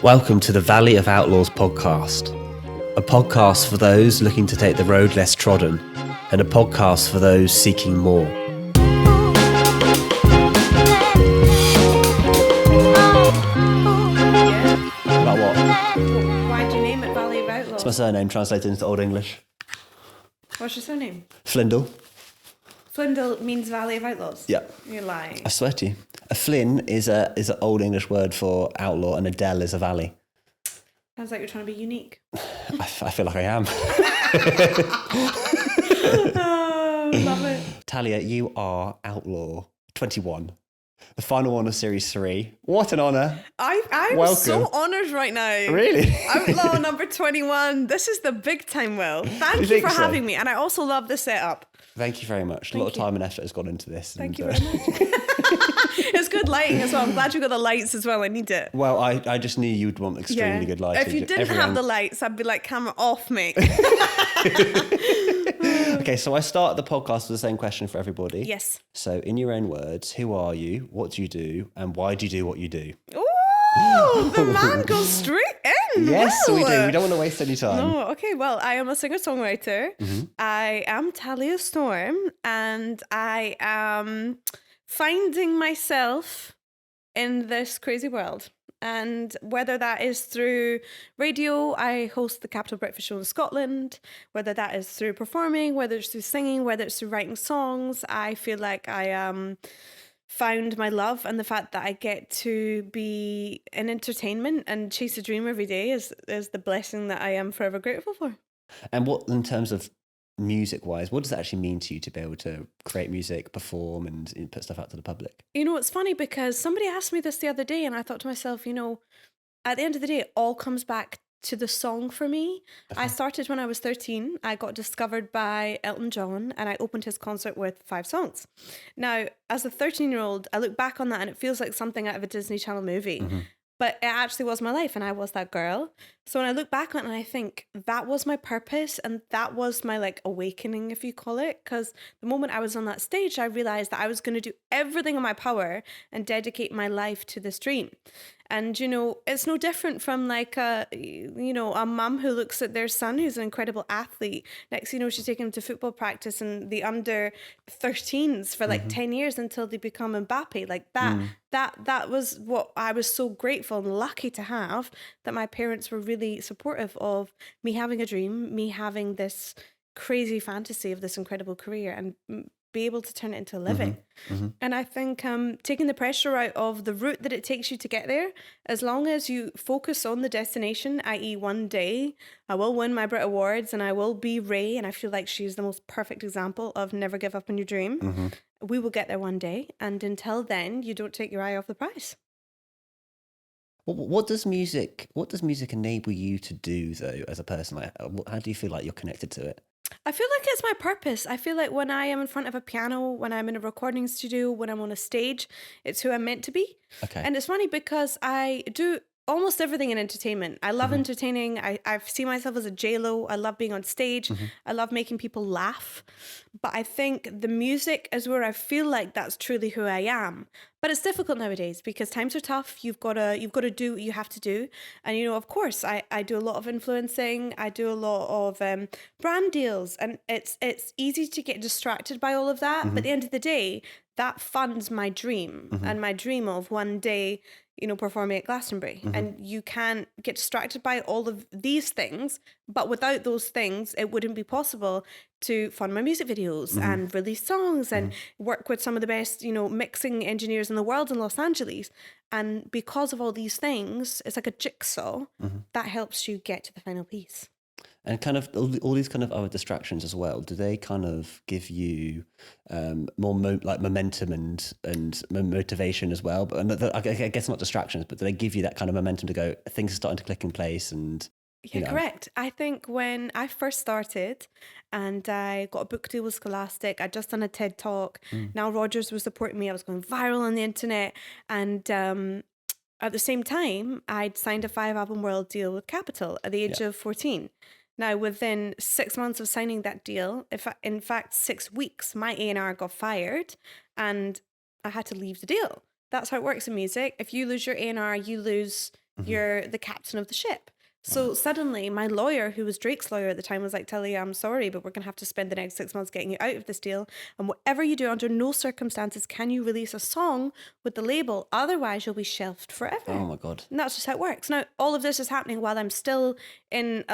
Welcome to the Valley of Outlaws podcast, a podcast for those looking to take the road less trodden, and a podcast for those seeking more. About what? Why'd you name it Valley of Outlaws? It's my surname translated into Old English. What's your surname? Flindle. Flindle means Valley of Outlaws? Yeah. You're lying. I swear to you. A flin is an Old English word for outlaw, and a dell is a valley. Sounds like you're trying to be unique. I feel like I am. Oh, love it. Tallia, you are Outlaw 21. The final one of Series 3. What an honour. I'm Welcome. so honoured right now. Really? Outlaw number 21. This is the big time, Will. Thank you think for so? having me. And I also love the setup. Thank you very much. A lot of time and effort has gone into this. Thank you very much. It's good lighting as well. I'm glad you got the lights as well. I need it. Well, I just knew you'd want extremely good lighting. If you didn't have the lights, I'd be like, camera off, mate. Okay, so I start the podcast with the same question for everybody. Yes. So in your own words, who are you, what do you do, and why do you do what you do? Oh, the man goes straight in. Yes, Will. we do. We don't want to waste any time. No, okay. Well, I am a singer-songwriter. Mm-hmm. I am Tallia Storm, and I am finding myself in this crazy world. And whether that is through radio, I host the Capital Breakfast Show in Scotland, whether that is through performing, whether it's through singing, whether it's through writing songs, I feel like I found my love, and the fact that I get to be in entertainment and chase a dream every day is the blessing that I am forever grateful for. And what, in terms of music-wise, what does it actually mean to you to be able to create music, perform, and put stuff out to the public? You know, it's funny because somebody asked me this the other day, and I thought to myself, you know, at the end of the day, it all comes back to the song for me. I started when I was 13. I got discovered by Elton John, and I opened his concert with 5 songs. Now, as a 13-year-old, I look back on that and it feels like something out of a Disney Channel movie. Mm-hmm. But it actually was my life, and I was that girl. So when I look back on it, I think that was my purpose, and that was my like awakening, if you call it. Because the moment I was on that stage, I realized that I was going to do everything in my power and dedicate my life to this dream. And, you know, it's no different from like a mum who looks at their son who's an incredible athlete. Next, you know, she's taking him to football practice and the under 13s for like 10 years until they become Mbappe. Like that, that was what I was so grateful and lucky to have, that my parents were really supportive of me having a dream, me having this crazy fantasy of this incredible career, and be able to turn it into a living. Mm-hmm. And I think taking the pressure out of the route that it takes you to get there, as long as you focus on the destination, i.e. one day I will win my Brit Awards and I will be Ray, and I feel like she's the most perfect example of never give up on your dream. Mm-hmm. We will get there one day, and until then, you don't take your eye off the prize. What does music enable you to do, though, as a person? Like, how do you feel like you're connected to it? I feel like it's my purpose. I feel like when I am in front of a piano, when I'm in a recording studio, when I'm on a stage, it's who I'm meant to be. Okay. And it's funny because I do almost everything in entertainment. I love entertaining. I see myself as a J-Lo. I love being on stage. I love making people laugh. But I think the music is where I feel like that's truly who I am. But it's difficult nowadays because times are tough. You've got to do what you have to do. And, you know, of course, I do a lot of influencing. I do a lot of brand deals. And it's easy to get distracted by all of that. But at the end of the day, that funds my dream and my dream of one day, you know, performing at Glastonbury. And you can't get distracted by all of these things, but without those things, it wouldn't be possible to fund my music videos and release songs and work with some of the best, you know, mixing engineers in the world in Los Angeles. And because of all these things, it's like a jigsaw that helps you get to the final piece. And kind of all these kind of other distractions as well, do they kind of give you more momentum and motivation as well? But I guess not distractions, but do they give you that kind of momentum to go, things are starting to click in place? And yeah, correct. I think when I first started and I got a book deal with Scholastic, I'd just done a TED Talk. Now Rogers was supporting me. I was going viral on the internet. And at the same time, I'd signed a 5-album world deal with Capitol at the age of 14. Now, within 6 months of signing that deal, in fact, 6 weeks, my A&R got fired and I had to leave the deal. That's how it works in music. If you lose your A&R, you lose You're the captain of the ship. So suddenly my lawyer, who was Drake's lawyer at the time, was like, Tallia, I'm sorry, but we're going to have to spend the next 6 months getting you out of this deal. And whatever you do, under no circumstances can you release a song with the label. Otherwise, you'll be shelved forever. Oh my God. And that's just how it works. Now, all of this is happening while I'm still in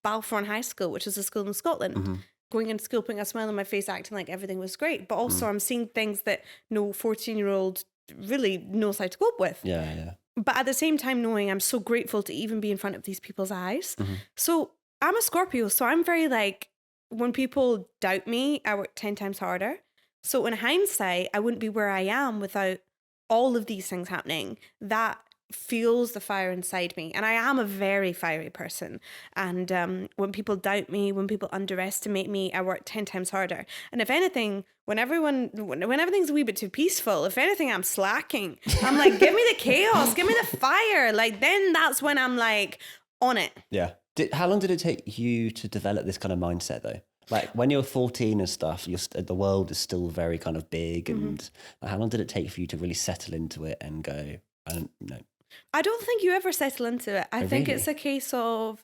Balfour High School, which is a school in Scotland. Going into school, putting a smile on my face, acting like everything was great. But also I'm seeing things that no 14-year-old really knows how to cope with. Yeah. But at the same time, knowing I'm so grateful to even be in front of these people's eyes. So I'm a Scorpio. So I'm very like, when people doubt me, I work 10 times harder. So in hindsight, I wouldn't be where I am without all of these things happening. That fuels the fire inside me. And I am a very fiery person. And when people doubt me, when people underestimate me, I work 10 times harder. And if anything, when everything's a wee bit too peaceful, if anything, I'm slacking. I'm like, give me the chaos, give me the fire. Like, then that's when I'm like on it. Yeah. How long did it take you to develop this kind of mindset though? Like when you're 14 and stuff, the world is still very kind of big. And how long did it take for you to really settle into it and go, I don't know? I don't think you ever settle into it. I think really? it's a case of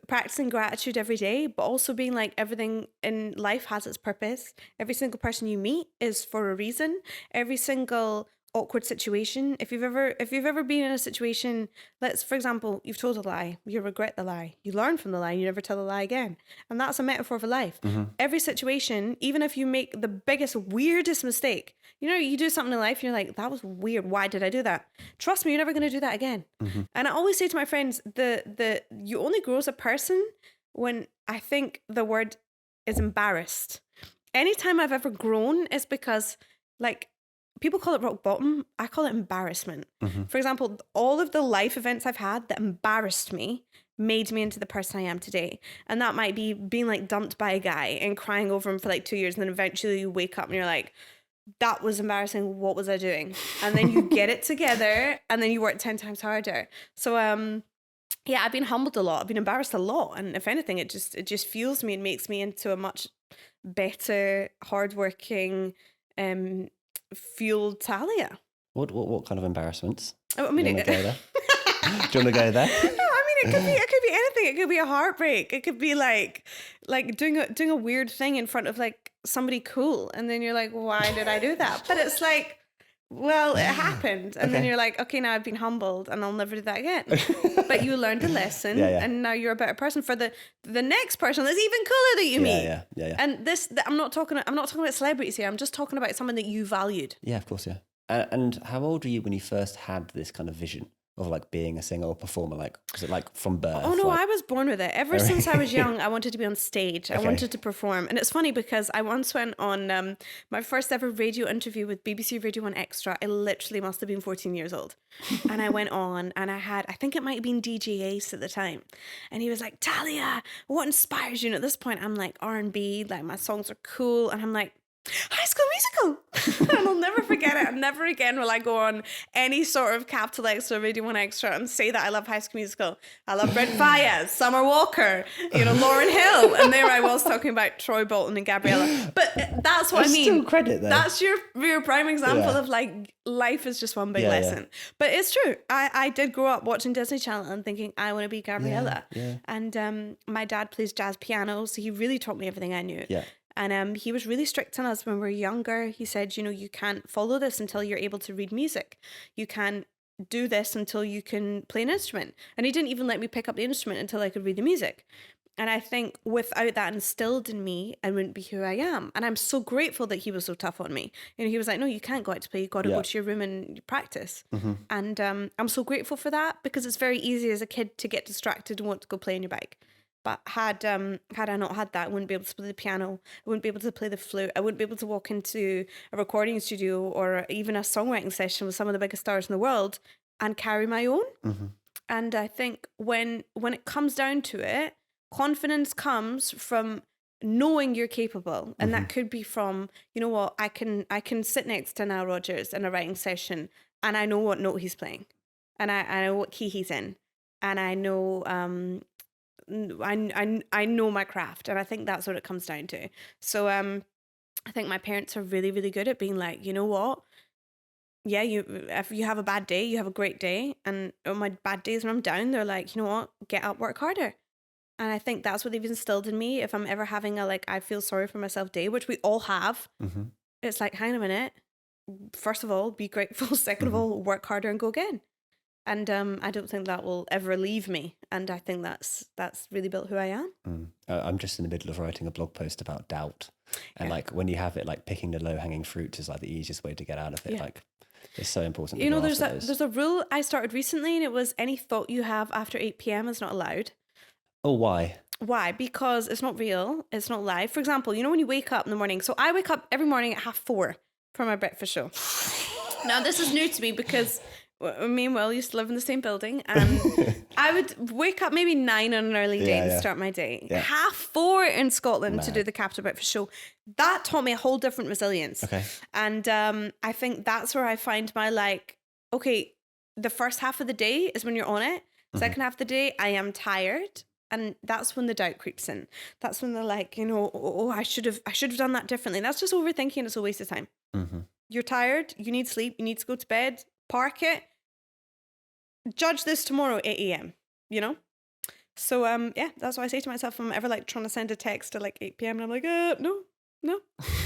practicing gratitude every day, but also being like, everything in life has its purpose. Every single person you meet is for a reason. Every single awkward situation, if you've ever been in a situation, for example, you've told a lie, you regret the lie, you learn from the lie, you never tell the lie again. And that's a metaphor for life. Every situation, even if you make the biggest, weirdest mistake, you do something in life and you're like, that was weird, why did I do that? Trust me, you're never going to do that again. And I always say to my friends, you only grow as a person when, I think the word is embarrassed. Anytime I've ever grown is because, like, people call it rock bottom. I call it embarrassment. For example, all of the life events I've had that embarrassed me made me into the person I am today. And that might be being like dumped by a guy and crying over him for like 2 years. And then eventually you wake up and you're like, that was embarrassing. What was I doing? And then you get it together and then you work 10 times harder. So, yeah, I've been humbled a lot. I've been embarrassed a lot. And if anything, it just fuels me and makes me into a much better, hardworking, fueled Tallia. What kind of embarrassments? I mean, do you want to go there? Do you want to go there? It could be anything. It could be a heartbreak. It could be like doing a weird thing in front of like somebody cool, and then you're like, why did I do that? But it's like, well, it happened, and then you're like, okay, now I've been humbled, and I'll never do that again. But you learned a lesson, and now you're a better person for the next person that's even cooler that you meet. Yeah. And I'm not talking about celebrities here. I'm just talking about someone that you valued. Yeah, of course, yeah. And how old were you when you first had this kind of vision of like being a singer or performer? Like, was it like from birth? Oh no, like... I was born with it. Ever since I was young, I wanted to be on stage. I wanted to perform. And it's funny because I once went on my first ever radio interview with BBC Radio 1 Extra. I literally must have been 14 years old. And I went on and I think it might have been DJ Ace at the time. And he was like, Tallia, what inspires you? And at this point, I'm like R&B, like my songs are cool. And I'm like, High School Musical. And I'll never forget it. And never again will I go on any sort of Capital X or Radio 1 Extra and say that I love High School Musical. I love Brent Faiyaz, Summer Walker, Lauryn Hill. And there I was talking about Troy Bolton and Gabriella. But that's what I mean. Still credit though. That's your prime example of like life is just one big lesson. Yeah. But it's true. I did grow up watching Disney Channel and thinking I want to be Gabriella. Yeah. And my dad plays jazz piano, so he really taught me everything I knew. Yeah. And he was really strict on us when we were younger. He said, you can't follow this until you're able to read music. You can't do this until you can play an instrument. And he didn't even let me pick up the instrument until I could read the music. And I think without that instilled in me, I wouldn't be who I am. And I'm so grateful that he was so tough on me. He was like, no, you can't go out to play. You got to go to your room and practice. And I'm so grateful for that because it's very easy as a kid to get distracted and want to go play on your bike. But had I not had that, I wouldn't be able to play the piano. I wouldn't be able to play the flute. I wouldn't be able to walk into a recording studio or even a songwriting session with some of the biggest stars in the world and carry my own. And I think when it comes down to it, confidence comes from knowing you're capable. And that could be from, I can sit next to Nile Rodgers in a writing session and I know what note he's playing. And I know what key he's in. And I know... I know my craft, and I think that's what it comes down to. So I think my parents are really, really good at being like, you know what? yeah, if you have a bad day, you have a great day. And on my bad days when I'm down, they're like, you know what, get up, work harder. And I think that's what they've instilled in me. If I'm ever having a like, I feel sorry for myself day, which we all have, it's like, hang on a minute. First of all, be grateful. Second of all, work harder and go again. And I don't think that will ever leave me. And I think that's really built who I am. I'm just in the middle of writing a blog post about doubt. And like when you have it, like picking the low hanging fruit is like the easiest way to get out of it. Like it's so important. You know, there's a rule I started recently, and it was any thought you have after 8 p.m. is not allowed. Oh, why? Why? Because it's not real. It's not live. For example, you know, when you wake up in the morning. So I wake up every morning at 4:30 for my breakfast show. Now, this is new to me because me and Will used to live in the same building, and I would wake up maybe 9 on an early day and start my day. 4:30 in Scotland to do the Capital Breakfast Show. That taught me a whole different resilience. Okay. And I think that's where I find my like, okay, the first half of the day is when you're on it. Second half of the day, I am tired. And that's when the doubt creeps in. That's when they're like, you know, oh, I should have done that differently. That's just overthinking. It's a waste of time. You're tired. You need sleep. You need to go to bed. Park it. Judge this tomorrow, 8 a.m. You know? So, yeah, that's what I say to myself. If I'm ever like trying to send a text at like 8 p.m. and I'm like, no.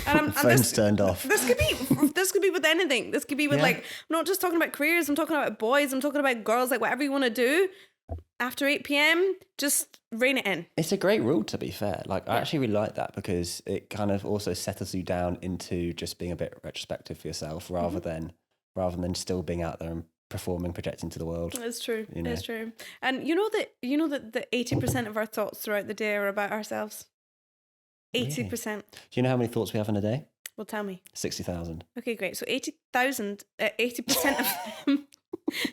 And phone's turned off. This could be with anything. This could be with like, I'm not just talking about careers. I'm talking about boys. I'm talking about girls, like whatever you want to do. After 8 p.m, just rein it in. It's a great rule, to be fair. Like, I actually really like that because it kind of also settles you down into just being a bit retrospective for yourself rather than still being out there and performing, projecting to the world. It's true. You know? It's true. And you know that 80% of our thoughts throughout the day are about ourselves. 80%. Really? Do you know how many thoughts we have in a day? Well, tell me. 60,000. Okay, great. So 80% of them.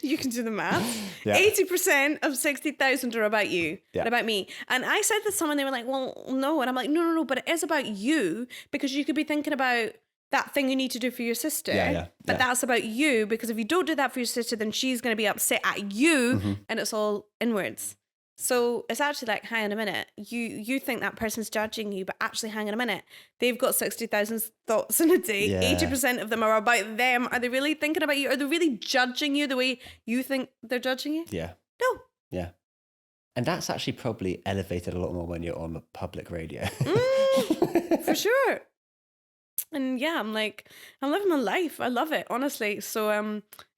You can do the math. 80% of 60,000 are about you and about me. And I said to someone, they were like, well, no. And I'm like, no, but it is about you because you could be thinking about that thing you need to do for your sister. But that's about you because if you don't do that for your sister, then she's going to be upset at you and it's all inwards. So it's actually like, hang on a minute, you think that person's judging you, but actually hang on a minute, they've got 60,000 thoughts in a day. 80% of them are about them. Are they really thinking about you? Are they really judging you the way you think they're judging you? Yeah. No. Yeah. And that's actually probably elevated a lot more when you're on public radio. For sure. And yeah, I'm living my life. I love it, honestly. So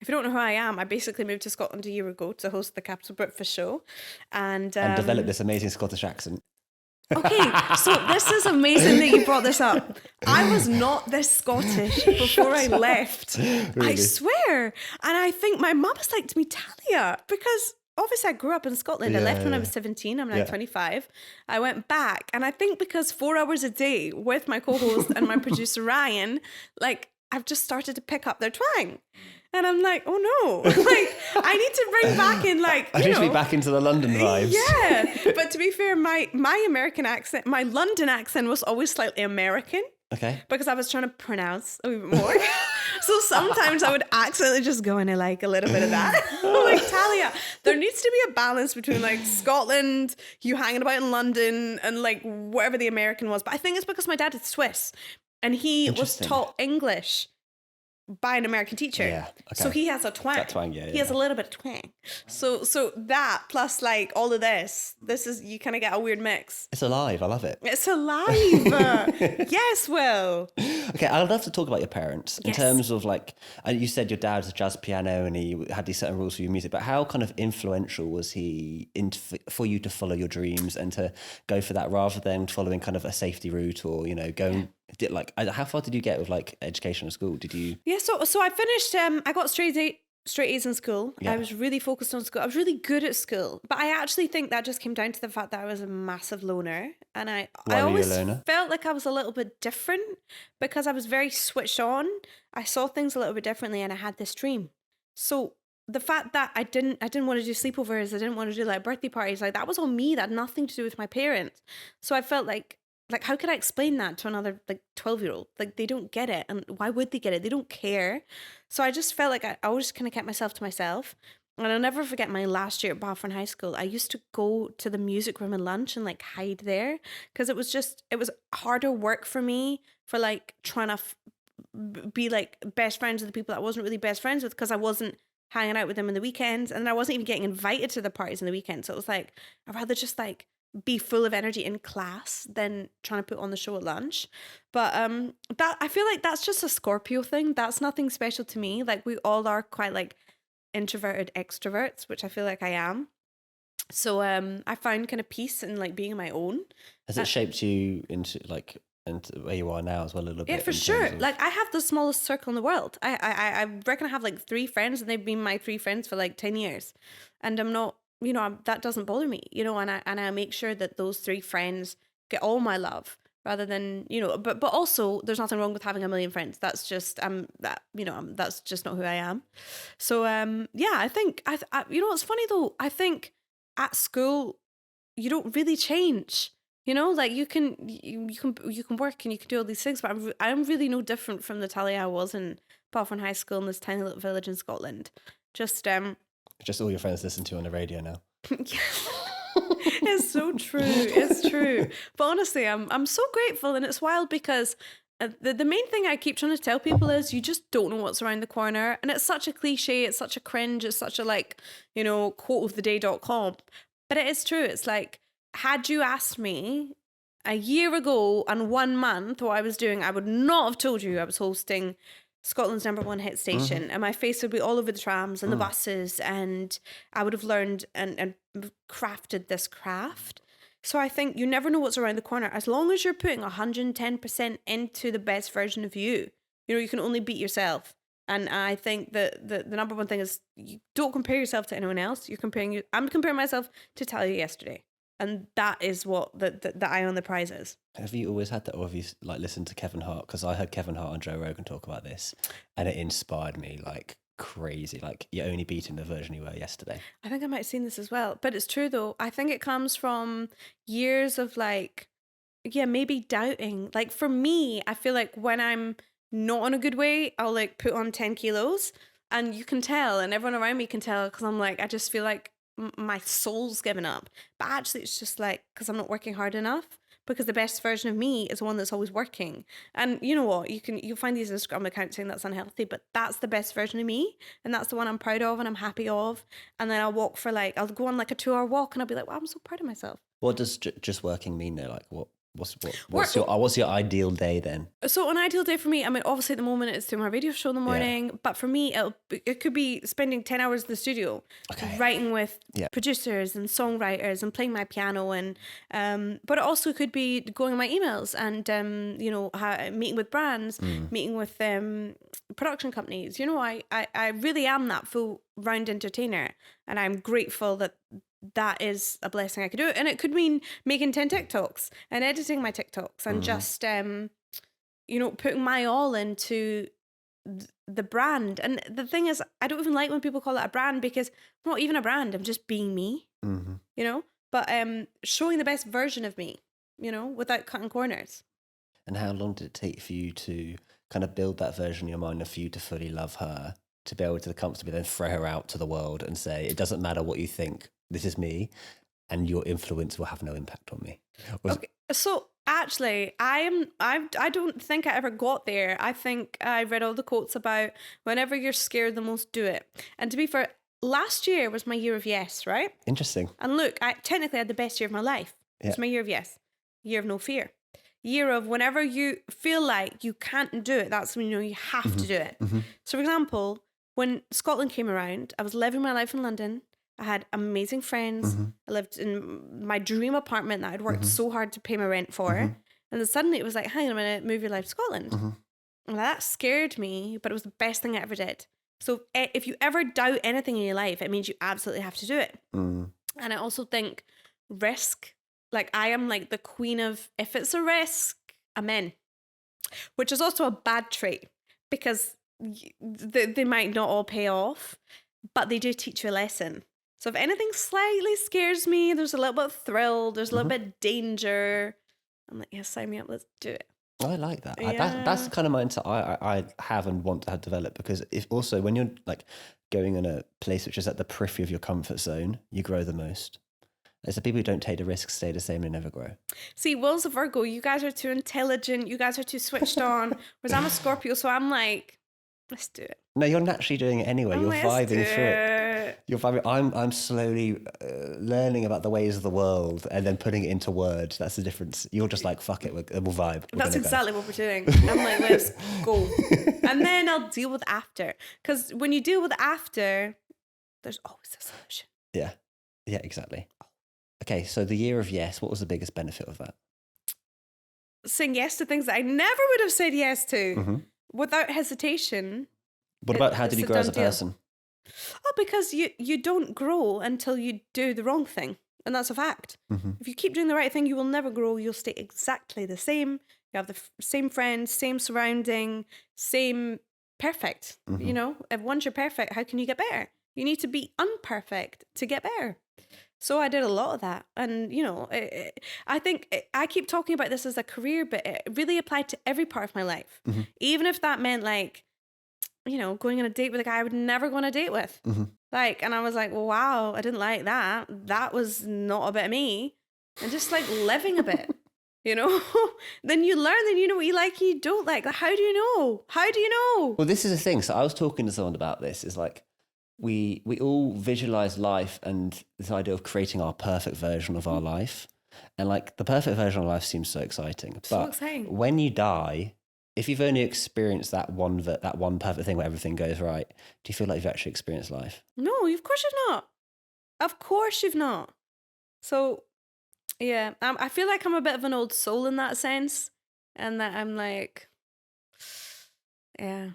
if you don't know who I am, I basically moved to Scotland a year ago to host the Capital Breakfast Show. And develop this amazing Scottish accent. Okay, so this is amazing that you brought this up. I was not this Scottish before I left. Really? I swear. And I think my mum was like to me, Tallia, because obviously I grew up in Scotland. I left when I was 17. I'm now 25. I went back. And I think because 4 hours a day with my co-host and my producer, Ryan, like I've just started to pick up their twang. And I'm like, oh no, like I need to bring back in like, I need to be back into the London vibes. Yeah. But to be fair, my American accent, my London accent was always slightly American. Okay. Because I was trying to pronounce a wee bit more. So sometimes I would accidentally just go into like a little bit of that. Like Tallia, there needs to be a balance between like Scotland, you hanging about in London and like wherever the American was. But I think it's because my dad is Swiss and he was taught English by an American teacher. Yeah. Okay. So he has a twang. That twang, yeah. He has a little bit of twang. So that plus like all of this is, you kind of get a weird mix. It's alive. I love it. It's alive. Yes, Will. Okay, I'd love to talk about your parents in terms of like, you said your dad was a jazz piano and he had these certain rules for your music, but how kind of influential was he for you to follow your dreams and to go for that rather than following kind of a safety route or, you know, going... how far did you get with like education at school? Did you? Yeah, so I finished. I got straight A's in school. Yeah. I was really focused on school. I was really good at school, but I actually think that just came down to the fact that I was a massive loner, and I always felt like I was a little bit different because I was very switched on. I saw things a little bit differently, and I had this dream. So the fact that I didn't want to do sleepovers, I didn't want to do like birthday parties, like that was on me. That had nothing to do with my parents. So I felt like, how could I explain that to another like 12-year-old? Like they don't get it. And why would they get it? They don't care. So I just felt like I always kind of kept myself to myself. And I'll never forget my last year at Balfour High School. I used to go to the music room and lunch and like hide there because it was harder work for me for like trying to be like best friends with the people that I wasn't really best friends with because I wasn't hanging out with them in the weekends, and I wasn't even getting invited to the parties in the weekend. So it was like, I'd rather just like be full of energy in class than trying to put on the show at lunch. But that, I feel like that's just a Scorpio thing. That's nothing special to me. Like we all are quite like introverted extroverts, which I feel like I am. So I found kind of peace in like being my own. Has it shaped you into where you are now as well a little bit? Yeah, for sure. Like I have the smallest circle in the world. I reckon I have like 3 friends, and they've been my 3 friends for like 10 years. And I'm not, that doesn't bother me, and I make sure that those 3 friends get all my love rather than, but also there's nothing wrong with having a million friends. That's just, that's just not who I am. So, yeah, I think, what's funny though, I think at school, you don't really change. Like you can work and you can do all these things, but I'm really no different from the Tallia I was in Balfour High School in this tiny little village in Scotland. Just all your friends listen to on the radio now. It's so true. It's true. But honestly, I'm so grateful, and it's wild because the main thing I keep trying to tell people is you just don't know what's around the corner, and it's such a cliche, it's such a cringe, it's such a quoteoftheday.com, but it is true. It's like, had you asked me a year ago and 1 month what I was doing, I would not have told you I was hosting Scotland's #1 hit station, and my face would be all over the trams and the buses, and I would have learned and crafted this craft. So I think you never know what's around the corner. As long as you're putting 110% into the best version of you, you can only beat yourself. And I think that the #1 thing is you don't compare yourself to anyone else. I'm comparing myself to Tallia yesterday. And that is what the eye on the prize is. Have you always had that, or have you like listened to Kevin Hart? Because I heard Kevin Hart and Joe Rogan talk about this, and it inspired me like crazy. Like, you're only beating the version you were yesterday. I think I might have seen this as well, but it's true though. I think it comes from years of like, yeah, maybe doubting. Like for me, I feel like when I'm not in a good way, I'll like put on 10 kilos, and you can tell, and everyone around me can tell, because I'm like, I just feel like my soul's given up. But actually it's just like because I'm not working hard enough, because the best version of me is the one that's always working. And you know what, you'll find these Instagram accounts saying that's unhealthy, but that's the best version of me, and that's the one I'm proud of and I'm happy of. And then I'll walk for like, I'll go on like a 2-hour walk, and I'll be like, wow, I'm so proud of myself. What does just working mean though? Like what's your ideal day then? So an ideal day for me, I mean, obviously at the moment it's doing my radio show in the morning, but for me it could be spending 10 hours in the studio, writing with producers and songwriters and playing my piano, and but it also could be going on my emails and meeting with brands, meeting with production companies. I really am that full round entertainer, and I'm grateful that is a blessing I could do. And it could mean making 10 TikToks and editing my TikToks and just, putting my all into the brand. And the thing is, I don't even like when people call it a brand, because I'm not even a brand. I'm just being me, but showing the best version of me, without cutting corners. And how long did it take for you to kind of build that version in your mind, and for you to fully love her, to be able to comfortably then throw her out to the world and say, it doesn't matter what you think, this is me, and your influence will have no impact on me? Okay, so actually, I don't think I ever got there. I think I read all the quotes about whenever you're scared the most, do it. And to be fair, last year was my year of yes, right? Interesting. And look, I technically had the best year of my life. It's my year of yes, year of no fear, year of whenever you feel like you can't do it, that's when you have to do it. So for example, when Scotland came around, I was living my life in London. I had amazing friends. I lived in my dream apartment that I'd worked so hard to pay my rent for. And then suddenly it was like, hang on a minute, move your life to Scotland. And that scared me, but it was the best thing I ever did. So if you ever doubt anything in your life, it means you absolutely have to do it. And I also think risk, like I am like the queen of, if it's a risk, I'm in. Which is also a bad trait, because they might not all pay off, but they do teach you a lesson. So if anything slightly scares me, there's a little bit of thrill, there's a little bit of danger, I'm like, yeah, sign me up, let's do it. I like that. That's the kind of mindset I have and want to have developed, because if also when you're like going in a place which is at the periphery of your comfort zone, you grow the most. It's the people who don't take the risks stay the same and never grow. See, Will's a Virgo. You guys are too intelligent. You guys are too switched on. Whereas I'm a Scorpio, so I'm like, let's do it. No, you're naturally doing it anyway. You're Let's vibing do through it. You're vibing. I'm slowly learning about the ways of the world and then putting it into words. That's the difference. You're just like, fuck it, we'll vibe. That's exactly what we're doing. I'm like, let's go. And then I'll deal with after. Because when you deal with after, there's always a solution. Yeah. Yeah, exactly. Okay, so the year of yes, what was the biggest benefit of that? Saying yes to things that I never would have said yes to Mm-hmm. without hesitation. What about how did you grow as a person? Oh, because you don't grow until you do the wrong thing. And that's a fact. Mm-hmm. If you keep doing the right thing, you will never grow. You'll stay exactly the same. You have the same friends, same surrounding, same perfect. Mm-hmm. You know, if once you're perfect, how can you get better? You need to be unperfect to get better. So I did a lot of that. And, you know, I think I keep talking about this as a career, but it really applied to every part of my life. Mm-hmm. Even if that meant like, you know, going on a date with a guy I would never go on a date with. Mm-hmm. Like, and I was like, well, wow, I didn't like that. That was not a bit of me. And just like living a bit, you know? Then you learn, then you know what you like and you don't like. How do you know? How do you know? Well, this is the thing. So I was talking to someone about this. Is like, we all visualize life and this idea of creating our perfect version of our life. And like the perfect version of life seems so exciting. So But exciting. when you die, if you've only experienced that one perfect thing where everything goes right, do you feel like you've actually experienced life? No, of course you've not. Of course you've not. So, yeah, I feel like I'm a bit of an old soul in that sense. And that I'm like, yeah,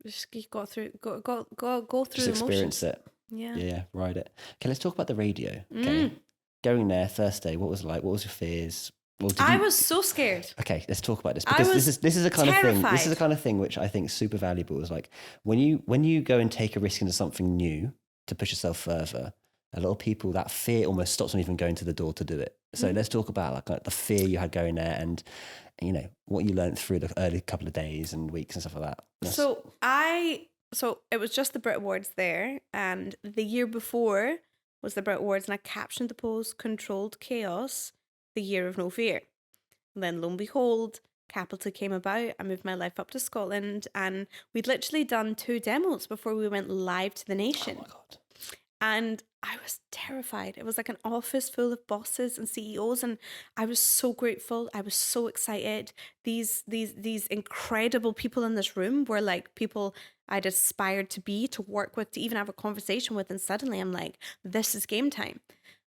just you go through Just the experience motions. it. Yeah. Yeah, ride it. Okay, let's talk about the radio. Okay. Going there, first day, what was it like? What was your fears? Well, I was so scared. Okay, let's talk about this I because was this is a kind of thing. This terrified. is the kind of thing which I think is super valuable. Is like when you go and take a risk into something new to push yourself further. A lot of people, that fear almost stops them even going to the door to do it. So let's talk about like the fear you had going there and you know what you learned through the early couple of days and weeks and stuff like that. So it was just the Brit Awards there, and the year before was the Brit Awards, and I captioned the post "Controlled Chaos, the Year of No Fear." And then lo and behold, Capital came about. I moved my life up to Scotland, and we'd literally done 2 demos before we went live to the nation. Oh my God. And I was terrified. It was like an office full of bosses and CEOs, and I was so grateful. I was so excited. These incredible people in this room were like people I'd aspired to be, to work with, to even have a conversation with. And suddenly I'm like, this is game time.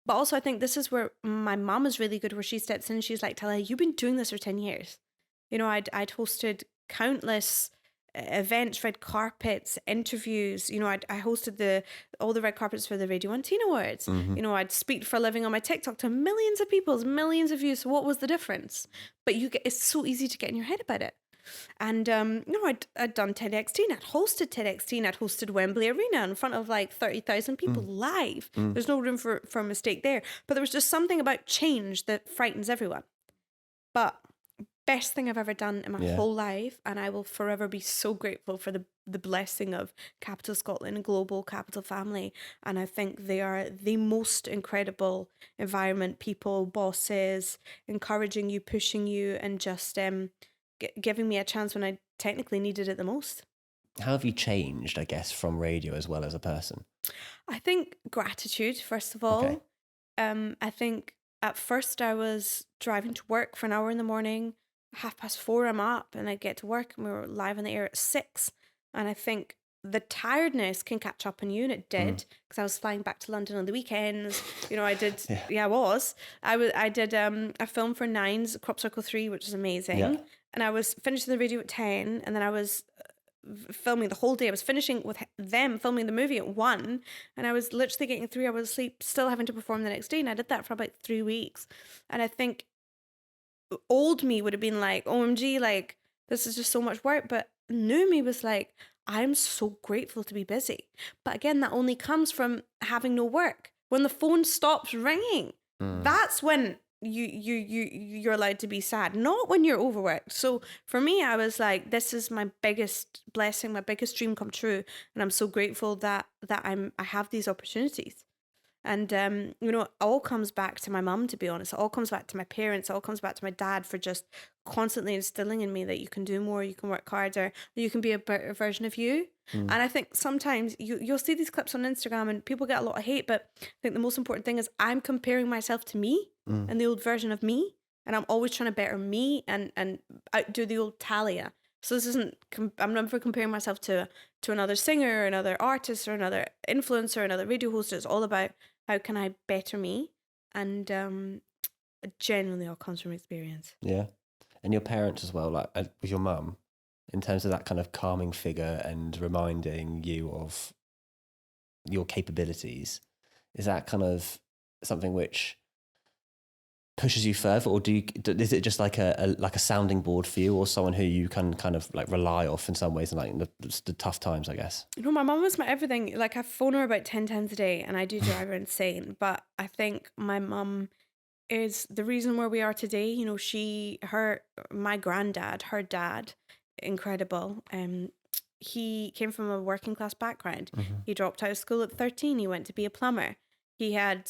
But also I think this is where my mom is really good, where she steps in and she's like, Tallia, you've been doing this for 10 years. You know, I'd hosted countless events, red carpets, interviews. You know, I hosted all the red carpets for the Radio 1 Teen Awards. Mm-hmm. You know, I'd speak for a living on my TikTok to millions of people, millions of views. So what was the difference? But it's so easy to get in your head about it. And you know, I'd done TEDx-teen, I'd hosted TEDx-teen, I'd hosted Wembley Arena in front of like 30,000 people live. There's no room for a mistake there. But there was just something about change that frightens everyone. But best thing I've ever done in my whole life, and I will forever be so grateful for the blessing of Capital Scotland and Global Capital family. And I think they are the most incredible environment, people, bosses, encouraging you, pushing you, and just giving me a chance when I technically needed it the most. How have you changed, I guess, from radio as well as a person? I think gratitude, first of all. Okay. I think at first I was driving to work for an hour in the morning. 4:30 I'm up and I get to work and we were live on the air at 6. And I think the tiredness can catch up on you, and it did, because I was flying back to London on the weekends. You know, I did. I did a film for Nine's Crop Circle 3, which was amazing. Yeah. And I was finishing the radio at 10, and then I was filming the whole day. I was finishing with them filming the movie at 1, and I was literally getting 3 hours of sleep, still having to perform the next day. And I did that for about 3 weeks. And I think old me would have been like, OMG, like, this is just so much work. But new me was like, I'm so grateful to be busy. But again, that only comes from having no work. When the phone stops ringing, that's when you're allowed to be sad, not when you're overworked. So for me, I was like, this is my biggest blessing, my biggest dream come true, and I'm so grateful that I have these opportunities. And, it all comes back to my mum, to be honest. It all comes back to my parents. It all comes back to my dad for just constantly instilling in me that you can do more, you can work harder, you can be a better version of you. And I think sometimes you'll see these clips on Instagram and people get a lot of hate, but I think the most important thing is I'm comparing myself to me and the old version of me. And I'm always trying to better me and outdo the old Tallia. So this isn't, I'm never comparing myself to another singer or another artist or another influencer, another radio host. It's all about how can I better me? And it genuinely all comes from experience. Yeah. And your parents as well, like with your mum, in terms of that kind of calming figure and reminding you of your capabilities, is that kind of something which pushes you further, or is it just like a sounding board for you, or someone who you can kind of like rely off in some ways, and like in the tough times, I guess? My mum was my everything. Like I phone her about 10 times a day and I do drive her insane. But I think my mum is the reason where we are today. My granddad, her dad, incredible. He came from a working class background. He dropped out of school at 13. He went to be a plumber. He had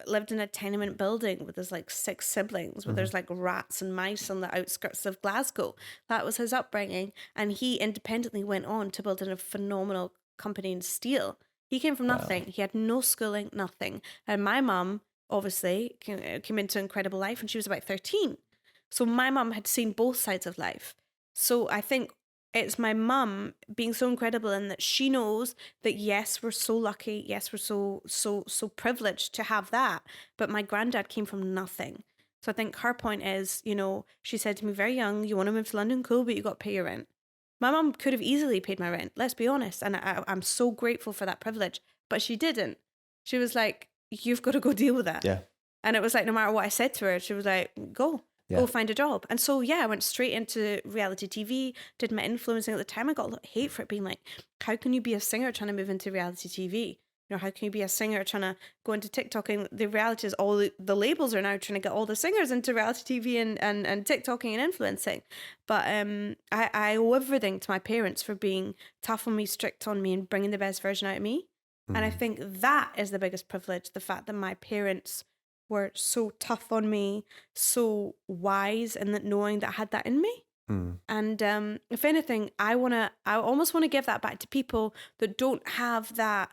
lived in a tenement building with his like 6 siblings, where there's like rats and mice on the outskirts of Glasgow. That was his upbringing. And he independently went on to build a phenomenal company in steel. He came from nothing. He had no schooling, nothing. And my mum, obviously, came into an incredible life and she was about 13. So my mum had seen both sides of life. So I think it's my mum being so incredible in that she knows that, yes, we're so lucky. Yes, we're so privileged to have that. But my granddad came from nothing. So I think her point is, she said to me very young, you want to move to London? Cool, but you got to pay your rent. My mum could have easily paid my rent, let's be honest. And I'm so grateful for that privilege. But she didn't. She was like, you've got to go deal with that. Yeah. And it was like, no matter what I said to her, she was like, go find a job. And so, I went straight into reality TV, did my influencing. At the time, I got a lot of hate for it, being like, how can you be a singer trying to move into reality TV? How can you be a singer trying to go into TikTok? And the reality is all the labels are now trying to get all the singers into reality TV and TikToking and influencing. But I owe everything to my parents for being tough on me, strict on me, and bringing the best version out of me. And I think that is the biggest privilege, the fact that my parents were so tough on me, so wise, and that knowing that I had that in me. And if anything, I almost want to give that back to people that don't have that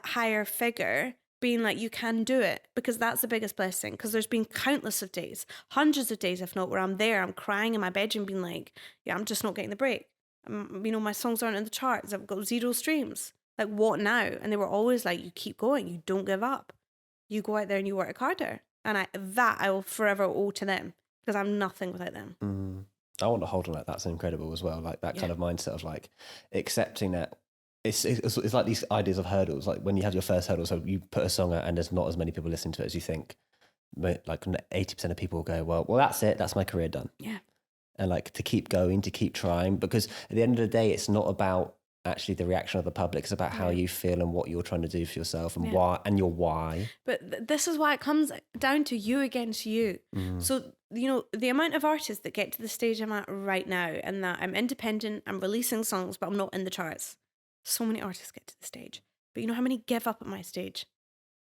higher figure being like, you can do it, because that's the biggest blessing. Because there's been countless of days, hundreds of days, if not, where I'm crying in my bedroom being like, I'm just not getting the break. My songs aren't in the charts. I've got 0 streams. Like, what now? And they were always like, you keep going, you don't give up. You go out there and you work harder. And I will forever owe to them, because I'm nothing without them. I want to hold on that. That's incredible as well. Like that kind of mindset of like accepting that it's like these ideas of hurdles. Like when you have your first hurdle, so you put a song out and there's not as many people listening to it as you think. Like 80% of people go, well, that's it. That's my career done. Yeah. And like to keep going, to keep trying, because at the end of the day, it's not about actually the reaction of the public. It's about how you feel and what you're trying to do for yourself and why, and your why. But this is why it comes down to you against you. So, the amount of artists that get to the stage I'm at right now, and that I'm independent, I'm releasing songs, but I'm not in the charts. So many artists get to the stage. But you know how many give up at my stage?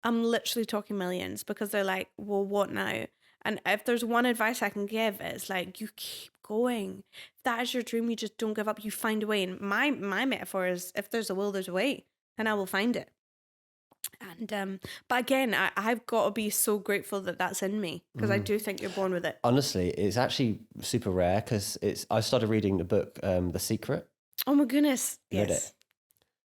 I'm literally talking millions, because they're like, well, what now? And if there's one advice I can give, it's like, you keep going. If that is your dream, you just don't give up. You find a way. And my metaphor is, if there's a will, there's a way, and I will find it. And but again, I've got to be so grateful that that's in me, because I do think you're born with it. Honestly, it's actually super rare, because I started reading the book The Secret. Oh my goodness. You read Yes. it?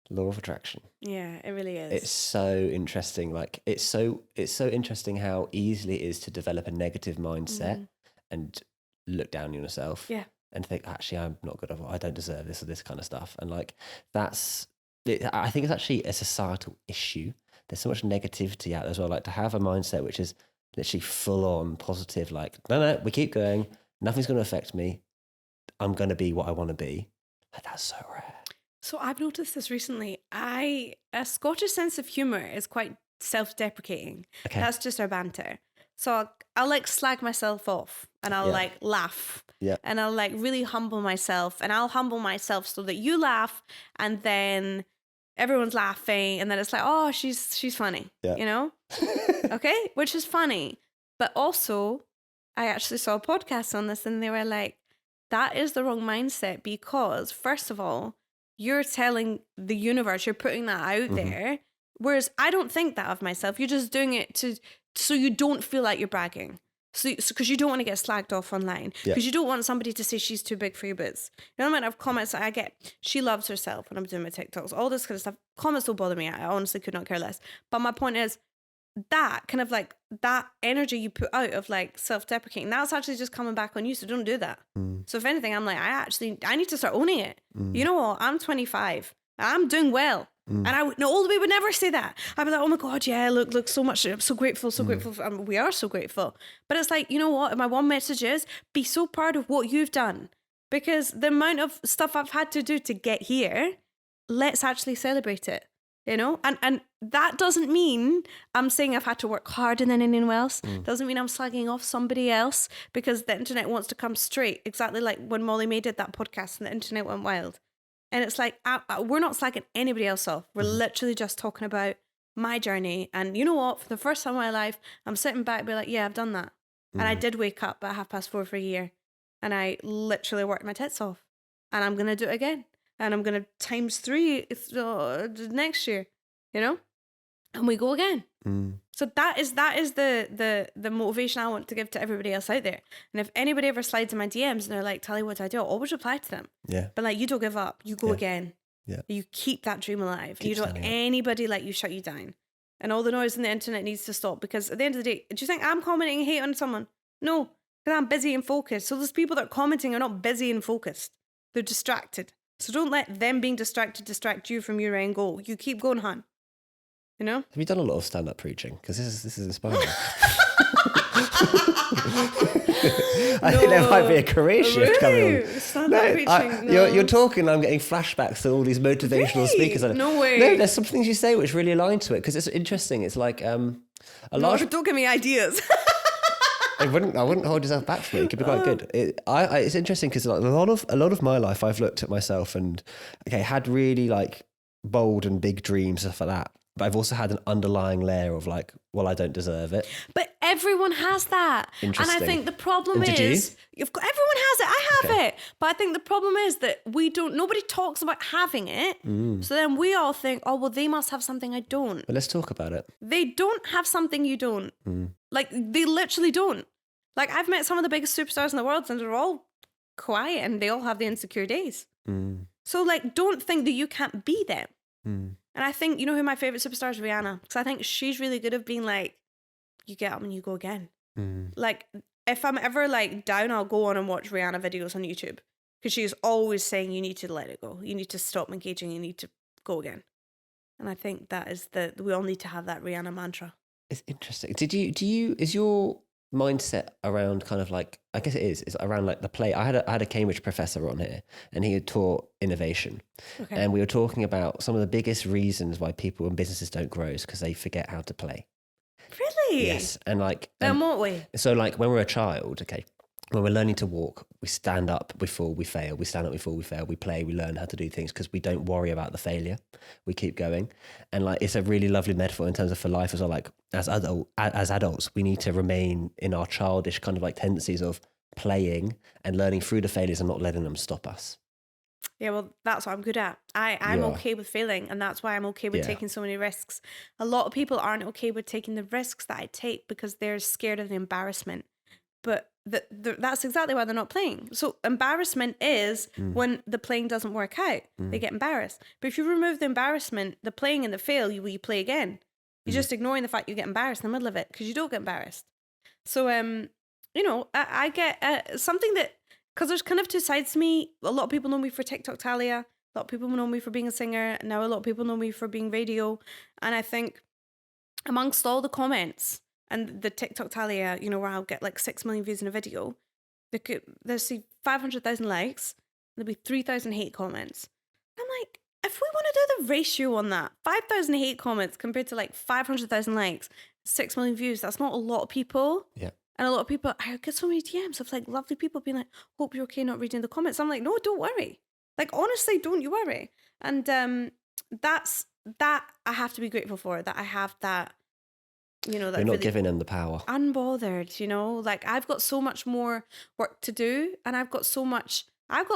Law of Attraction. Yeah, it really is. It's so interesting. Like it's so interesting how easily it is to develop a negative mindset and look down on yourself. Yeah. And think, actually, I'm not good enough. I don't deserve this or this kind of stuff. And like that's it, I think it's actually a societal issue. There's so much negativity out there as well. Like to have a mindset which is literally full on positive, like, no, we keep going. Nothing's going to affect me. I'm going to be what I want to be. Like, that's so rare. So I've noticed this recently. A Scottish sense of humour is quite self-deprecating. Okay. That's just our banter. So I'll like slag myself off, and I'll like laugh. Yeah. And I'll like really humble myself, and I'll humble myself so that you laugh, and then everyone's laughing, and then it's like, oh, she's funny, Yeah. you know? Okay, which is funny. But also, I actually saw a podcast on this, and they were like, that is the wrong mindset, because first of all, you're telling the universe, you're putting that out there, whereas I don't think that of myself. You're just doing it so you don't feel like you're bragging. So because you don't want to get slagged off online, because you don't want somebody to say she's too big for your boots. You know the amount of comments that I get? She loves herself when I'm doing my TikToks, all this kind of stuff. Comments don't bother me. I honestly could not care less. But my point is, that kind of like that energy you put out of like self-deprecating, that's actually just coming back on you. So don't do that. So if anything, I'm like, I need to start owning it. You know what? I'm 25. I'm doing well. And all the way would never say that. I'd be like, oh my God, yeah, look, so much. I'm so grateful, so grateful. We are so grateful. But it's like, you know what? My one message is, be so proud of what you've done. Because the amount of stuff I've had to do to get here, let's actually celebrate it. You know, and that doesn't mean I'm saying I've had to work harder than anyone else. Doesn't mean I'm slagging off somebody else because the internet wants to come straight. Exactly like when Molly May did that podcast and the internet went wild. And it's like, we're not slagging anybody else off. We're literally just talking about my journey. And you know what? For the first time in my life, I'm sitting back and be like, yeah, I've done that. And I did wake up at 4:30 for a year. And I literally worked my tits off. And I'm going to do it again. And I'm going to ×3 next year, you know? And we go again. So that is the motivation I want to give to everybody else out there. And if anybody ever slides in my DMs and they're like, Tallia, what do I do? I'll always reply to them. Yeah. But like, you don't give up. You go again. Yeah. You keep that dream alive. Keep You don't let anybody let you shut you down. And all the noise on the internet needs to stop, because at the end of the day, do you think I'm commenting hate on someone? No, because I'm busy and focused. So those people that are commenting are not busy and focused. They're distracted. So don't let them being distracted distract you from your end goal. You keep going, hon. You know? Have you done a lot of stand-up preaching? Because this is inspiring. I think there might be a career shift coming on. Stand-up preaching? You're talking, I'm getting flashbacks to all these motivational speakers. No way. No, there's some things you say which really align to it, because it's interesting. It's like Don't give me ideas. I wouldn't hold yourself back from it. It could be quite good. It's interesting because like a lot of my life, I've looked at myself and had really like bold and big dreams, stuff like that. But I've also had an underlying layer of like, well, I don't deserve it. But everyone has that. Interesting. And I think the problem is, everyone has it. I have it. But I think the problem is that nobody talks about having it. So then we all think, oh, well, they must have something I don't. But let's talk about it. They don't have something you don't. Like, they literally don't. Like, I've met some of the biggest superstars in the world and they're all quiet and they all have the insecure days. So, like, don't think that you can't be them. And I think, you know who my favourite superstar is? Rihanna. Because I think she's really good at being like, you get up and you go again. Like, if I'm ever like down, I'll go on and watch Rihanna videos on YouTube. Because she's always saying, you need to let it go. You need to stop engaging. You need to go again. And I think that is we all need to have that Rihanna mantra. It's interesting. Is your mindset around kind of like, I guess it's around like the play. I had a Cambridge professor on here and he had taught innovation. Okay. And we were talking about some of the biggest reasons why people and businesses don't grow is because they forget how to play. Really? Yes. And like, in what way? So like when we're a child, when we're learning to walk, we stand up, we fall, we fail. We stand up, we fall, we fail. We play, we learn how to do things because we don't worry about the failure. We keep going. And like, it's a really lovely metaphor in terms of for life as well. Like as adults, we need to remain in our childish kind of like tendencies of playing and learning through the failures and not letting them stop us. Yeah, well, that's what I'm good at. I'm okay with failing, and that's why I'm okay with taking so many risks. A lot of people aren't okay with taking the risks that I take because they're scared of the embarrassment. But that's exactly why they're not playing. So embarrassment is when the playing doesn't work out. They get embarrassed. But if you remove the embarrassment, the playing and the fail, you play again. You're just ignoring the fact you get embarrassed in the middle of it because you don't get embarrassed. So, you know, I get something that, because there's kind of two sides to me. A lot of people know me for TikTok Tallia. A lot of people know me for being a singer. Now a lot of people know me for being radio. And I think amongst all the comments, and the TikTok Tallia, you know, where I'll get like 6 million views in a video, there's 500,000 likes, there'll be 3,000 hate comments. I'm like, if we want to do the ratio on that, 5,000 hate comments compared to like 500,000 likes, 6 million views, that's not a lot of people. Yeah. And a lot of people, I get so many DMs of like lovely people being like, hope you're okay not reading the comments. I'm like, no, don't worry. Like, honestly, don't you worry. And that I have to be grateful for, that I have that, that You're not really giving them the power. unbothered, like I've got so much more work to do, and I've got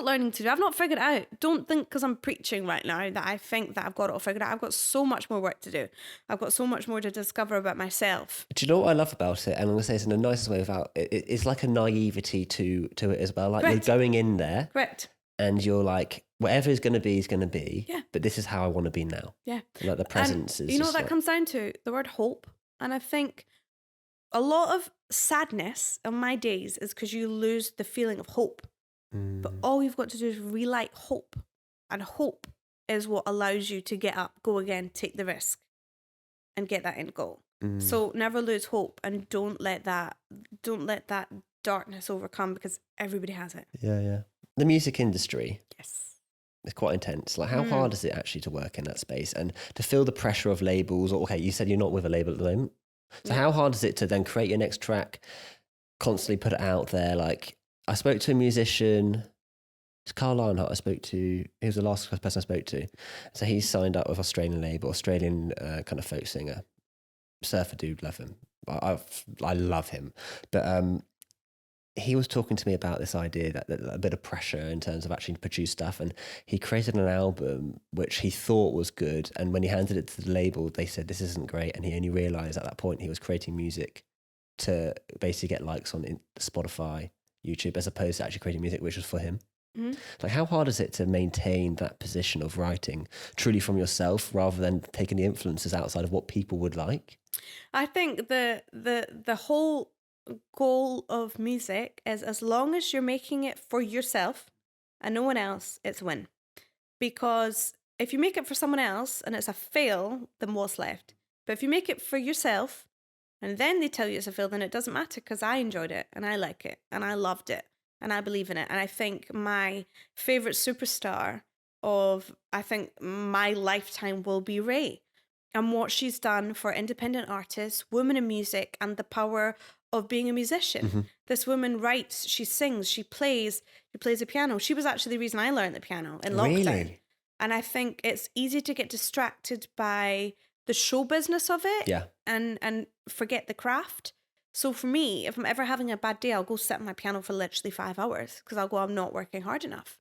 learning to do. I've not figured it out. Don't think because I'm preaching right now that I think that I've got it all figured out. I've got so much more work to do. I've got so much more to discover about myself. Do you know what I love about it? And I'm going to say this in the nicest way without it's like a naivety to it as well. Like Correct. you're going in there Correct. and you're like, whatever is going to be is going to be. Yeah. But this is how I want to be now. Yeah. And like the presence and is. you know just what that like, comes down to? The word hope. And I think a lot of sadness in my days is because you lose the feeling of hope. But all you've got to do is relight hope. And hope is what allows you to get up, go again, take the risk, and get that end goal. So never lose hope, and don't let that darkness overcome, because everybody has it. Yeah. The music industry. Yes. It's quite intense. Like, how hard is it actually to work in that space and to feel the pressure of labels? Or, okay, you said you're not with a label at the moment. So how hard is it to then create your next track, constantly put it out there? Like, I spoke to a musician, it's Carl Lionheart I spoke to. He was the last person I spoke to. So he's signed up with Australian label, Australian kind of folk singer. Surfer dude, love him. I love him. But he was talking to me about this idea that a bit of pressure in terms of actually produce stuff, and he created an album which he thought was good, and when he handed it to the label they said this isn't great, and he only realized at that point he was creating music to basically get likes on Spotify, YouTube, as opposed to actually creating music which was for him. Like, how hard is it to maintain that position of writing truly from yourself rather than taking the influences outside of what people would like? I think the whole goal of music is, as long as you're making it for yourself and no one else, it's a win. Because if you make it for someone else and it's a fail, then what's left? But if you make it for yourself and then they tell you it's a fail, then it doesn't matter, because I enjoyed it and I like it and I loved it and I believe in it. And I think my favorite superstar of, I think, my lifetime will be Ray, and what she's done for independent artists, women in music, and the power of being a musician. This woman writes, she sings, she plays the piano. She was actually the reason I learned the piano in lockdown. Really? And I think it's easy to get distracted by the show business of it, and forget the craft. So for me, if I'm ever having a bad day, I'll go sit at my piano for literally 5 hours, because I'll go, I'm not working hard enough.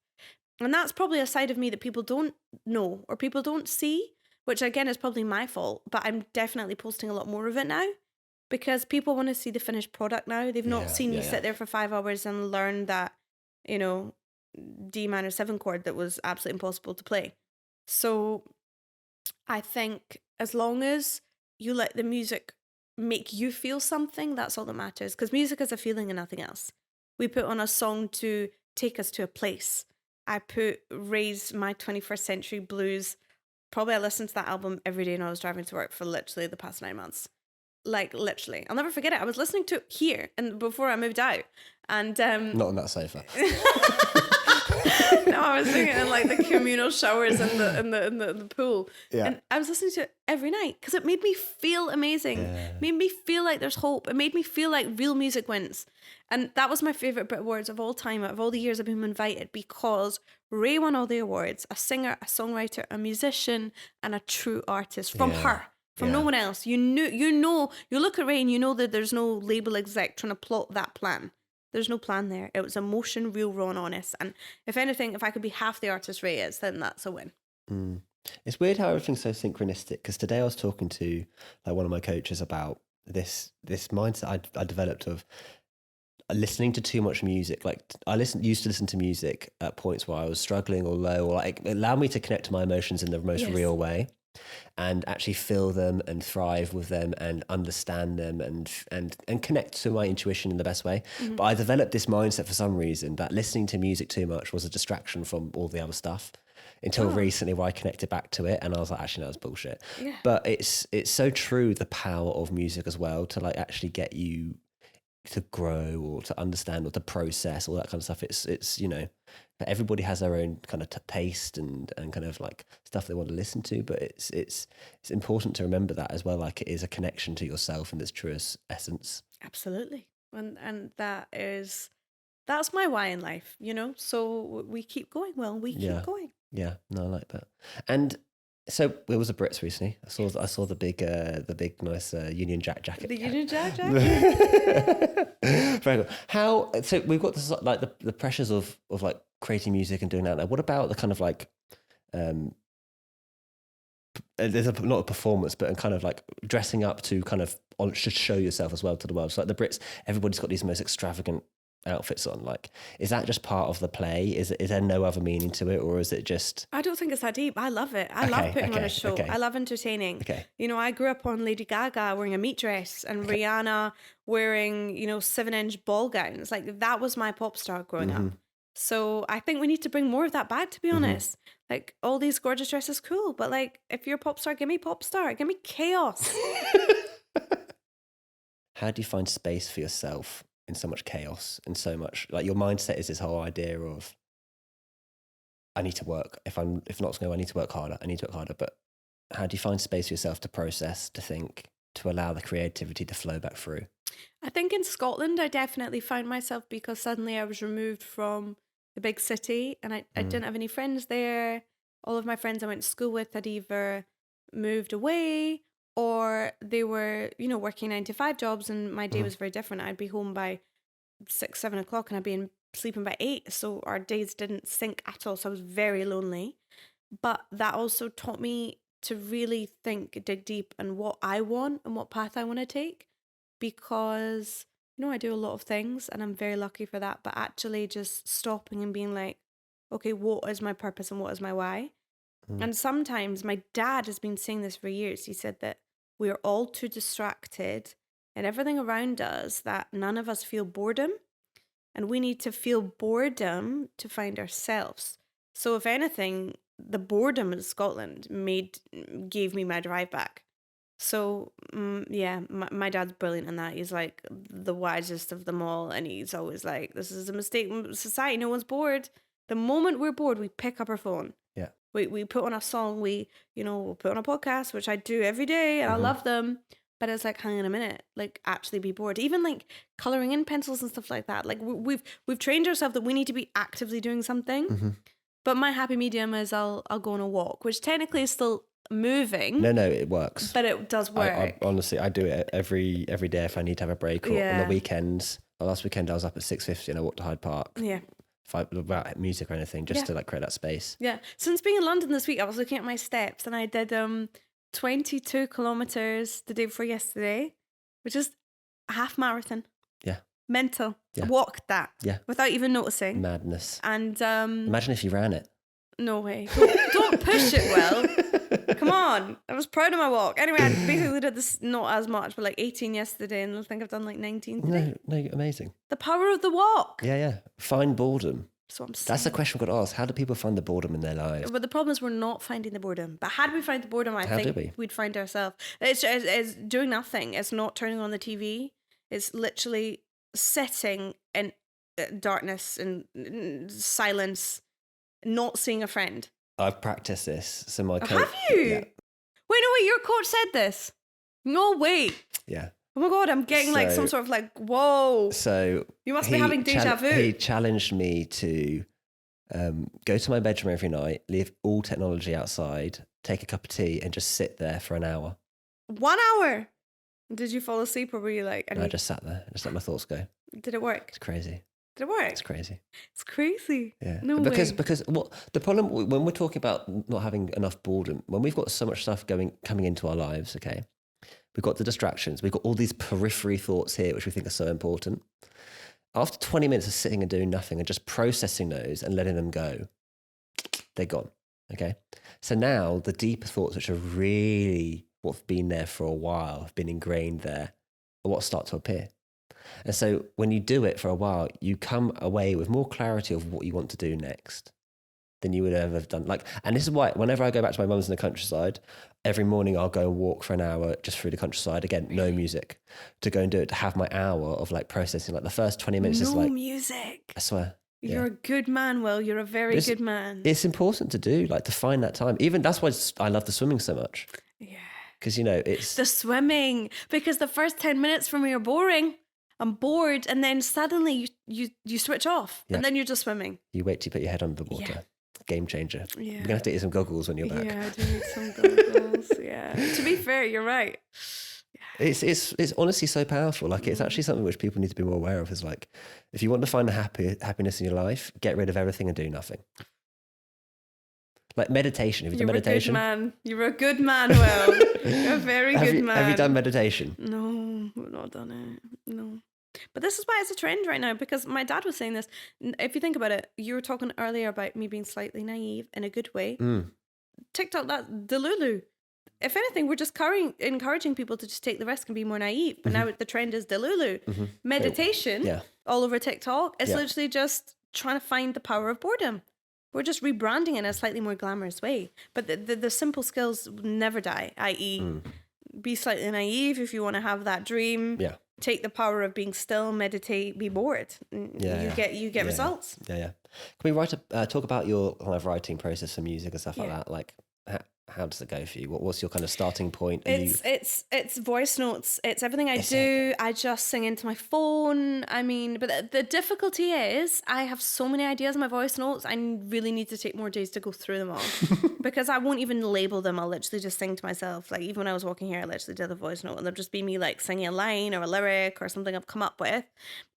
And that's probably a side of me that people don't know or people don't see, which again is probably my fault, but I'm definitely posting a lot more of it now, because people want to see the finished product now. They've not seen me sit there for 5 hours and learn that, D minor 7 chord that was absolutely impossible to play. So I think as long as you let the music make you feel something, that's all that matters, because music is a feeling and nothing else. We put on a song to take us to a place. I put Ray's My 21st Century Blues. Probably I listened to that album every day when I was driving to work for literally the past 9 months. Like, literally. I'll never forget it. I was listening to it here and before I moved out. And Not on that sofa. no, I was doing it in like the communal showers in the pool. Yeah. And I was listening to it every night because it made me feel amazing. Made me feel like there's hope. It made me feel like real music wins. And that was my favourite Brit Awards of all time, out of all the years I've been invited, because Ray won all the awards. A singer, a songwriter, a musician, and a true artist from her. From no one else. You look at Ray and you know that there's no label exec trying to plot that plan. There's no plan there. It was emotion, real, raw, and honest. And if anything, if I could be half the artist Ray is, then that's a win. It's weird how everything's so synchronistic, because today I was talking to like one of my coaches about this mindset I developed of listening to too much music. Like used to listen to music at points where I was struggling or low, or like it allowed me to connect to my emotions in the most real way, and actually feel them and thrive with them and understand them and connect to my intuition in the best way. But I developed this mindset for some reason that listening to music too much was a distraction from all the other stuff, until recently, where I connected back to it and I was like, actually, that was bullshit. But it's so true, the power of music as well, to like actually get you to grow or to understand or to process all that kind of stuff. It's everybody has their own kind of taste and kind of like stuff they want to listen to, but it's important to remember that as well, like it is a connection to yourself in its truest essence. Absolutely. And that's my why in life, so we keep going. We keep going. Yeah, no, I like that. And So it was a Brits recently. I saw the big nice Union Jack jacket. The Union Jack jacket. Very cool. How so we've got this like the pressures of like creating music and doing that. What about the kind of like there's not a performance, but kind of like dressing up to kind of should show yourself as well to the world. So like the Brits, everybody's got these most extravagant outfits on. Like, is that just part of the play? Is there no other meaning to it, or is it just? I don't think it's that deep. I love it. I love putting on a show. I love entertaining. Okay. You know, I grew up on Lady Gaga wearing a meat dress and Rihanna wearing, 7-inch ball gowns. Like, that was my pop star growing up. So I think we need to bring more of that back, to be honest. Like, all these gorgeous dresses, cool. But like, if you're a pop star, give me pop star. Give me chaos. How do you find space for yourself in so much chaos and so much, like, your mindset is this whole idea of, I need to work. If not going, I need to work harder. But how do you find space for yourself to process, to think, to allow the creativity to flow back through? I think in Scotland, I definitely found myself, because suddenly I was removed from the big city and I didn't have any friends there. All of my friends I went to school with had either moved away or they were, working 9-to-5 jobs, and my day was very different. I'd be home by 6-7 o'clock and I'd be sleeping by 8. So our days didn't sync at all. So I was very lonely. But that also taught me to really dig deep on what I want and what path I want to take. Because, I do a lot of things and I'm very lucky for that. But actually just stopping and being like, okay, what is my purpose and what is my why? And sometimes my dad has been saying this for years. He said that we are all too distracted and everything around us that none of us feel boredom. And we need to feel boredom to find ourselves. So if anything, the boredom in Scotland gave me my drive back. So my dad's brilliant in that. He's like the wisest of them all. And he's always like, this is a mistake in society. No one's bored. The moment we're bored, we pick up our phone. Yeah. We put on a song, we'll put on a podcast, which I do every day and I love them. But it's like, hang on a minute, like actually be bored. Even like coloring in pencils and stuff like that. Like we've trained ourselves that we need to be actively doing something. But my happy medium is I'll go on a walk, which technically is still moving. No, it works. But it does work. I honestly, I do it every day if I need to have a break, or on the weekends. Last weekend I was up at 6:50 and I walked to Hyde Park. Yeah. Without music or anything, just to like create that space. Yeah. Since being in London this week, I was looking at my steps and I did 22 kilometers the day before yesterday, which is a half marathon. Yeah. Mental. Yeah. I walked that. Yeah. Without even noticing. Madness. And imagine if you ran it. No way. Don't push it, Will. Come on. I was proud of my walk. Anyway, I basically did this not as much, but like 18 yesterday, and I think I've done like 19 today. No, amazing. The power of the walk. Yeah. Find boredom. That's what I'm saying. That's the question we've got to ask. How do people find the boredom in their lives? But the problem is we're not finding the boredom. But had we found the boredom, I think we'd find ourselves. It's doing nothing. It's not turning on the TV. It's literally sitting in darkness and silence, not seeing a friend. I've practiced this. So my coach. Have you? Yeah. Wait, your coach said this. No way. Yeah. Oh my God, I'm getting like some sort of like, whoa. So you must be having deja vu. He challenged me to go to my bedroom every night, leave all technology outside, take a cup of tea and just sit there for an hour. 1 hour? Did you fall asleep or were you like... No, I just sat there and just let my thoughts go. Did it work? It's crazy. Did it work? It's crazy. It's crazy. Yeah. No because way. Because what the problem when we're talking about not having enough boredom, when we've got so much stuff coming into our lives, okay, we've got the distractions, we've got all these periphery thoughts here, which we think are so important. After 20 minutes of sitting and doing nothing and just processing those and letting them go, they're gone. Okay. So now the deeper thoughts, which are really what's been there for a while, have been ingrained there, are what start to appear. And so when you do it for a while, you come away with more clarity of what you want to do next than you would ever have done. And this is why whenever I go back to my mum's in the countryside, every morning I'll go and walk for an hour just through the countryside. Again, no music, to go and do it, to have my hour of like processing. Like the first 20 minutes is like... No music. I swear. You're a good man, Will. You're a very good man. It's important to do, like to find that time. Even that's why I love the swimming so much. Yeah. Because, it's... The swimming. Because the first 10 minutes for me are boring. I'm bored, and then suddenly you switch off, and then you're just swimming. You wait till you put your head under the water. Yeah. game changer. Yeah. You're gonna have to get some goggles when you're back. Yeah, I do need some goggles. Yeah. To be fair, you're right. It's honestly so powerful. Like it's actually something which people need to be more aware of. Is like, if you want to find the happiness in your life, get rid of everything and do nothing. Like meditation. Have you done meditation? You're a good man, Will. You're a very good man. Have you done meditation? No, I've not done it. No. But this is why it's a trend right now, because my dad was saying this. If you think about it, you were talking earlier about me being slightly naive in a good way. TikTok, that's Delulu. If anything, we're just encouraging people to just take the risk and be more naive. But now the trend is Delulu. Meditation all over TikTok. It's literally just trying to find the power of boredom. We're just rebranding it in a slightly more glamorous way. But the simple skills never die, i.e. be slightly naive if you want to have that dream. Yeah. Take the power of being still, meditate, be bored. You get results. Yeah. Can we talk about your kind of writing process for music and stuff like that? Like, how does it go for you? What's your kind of starting point? It's voice notes. It's everything I do. I just sing into my phone. I mean, but the difficulty is I have so many ideas in my voice notes. I really need to take more days to go through them all because I won't even label them. I'll literally just sing to myself. Like even when I was walking here, I literally did a voice note and there'll just be me like singing a line or a lyric or something I've come up with.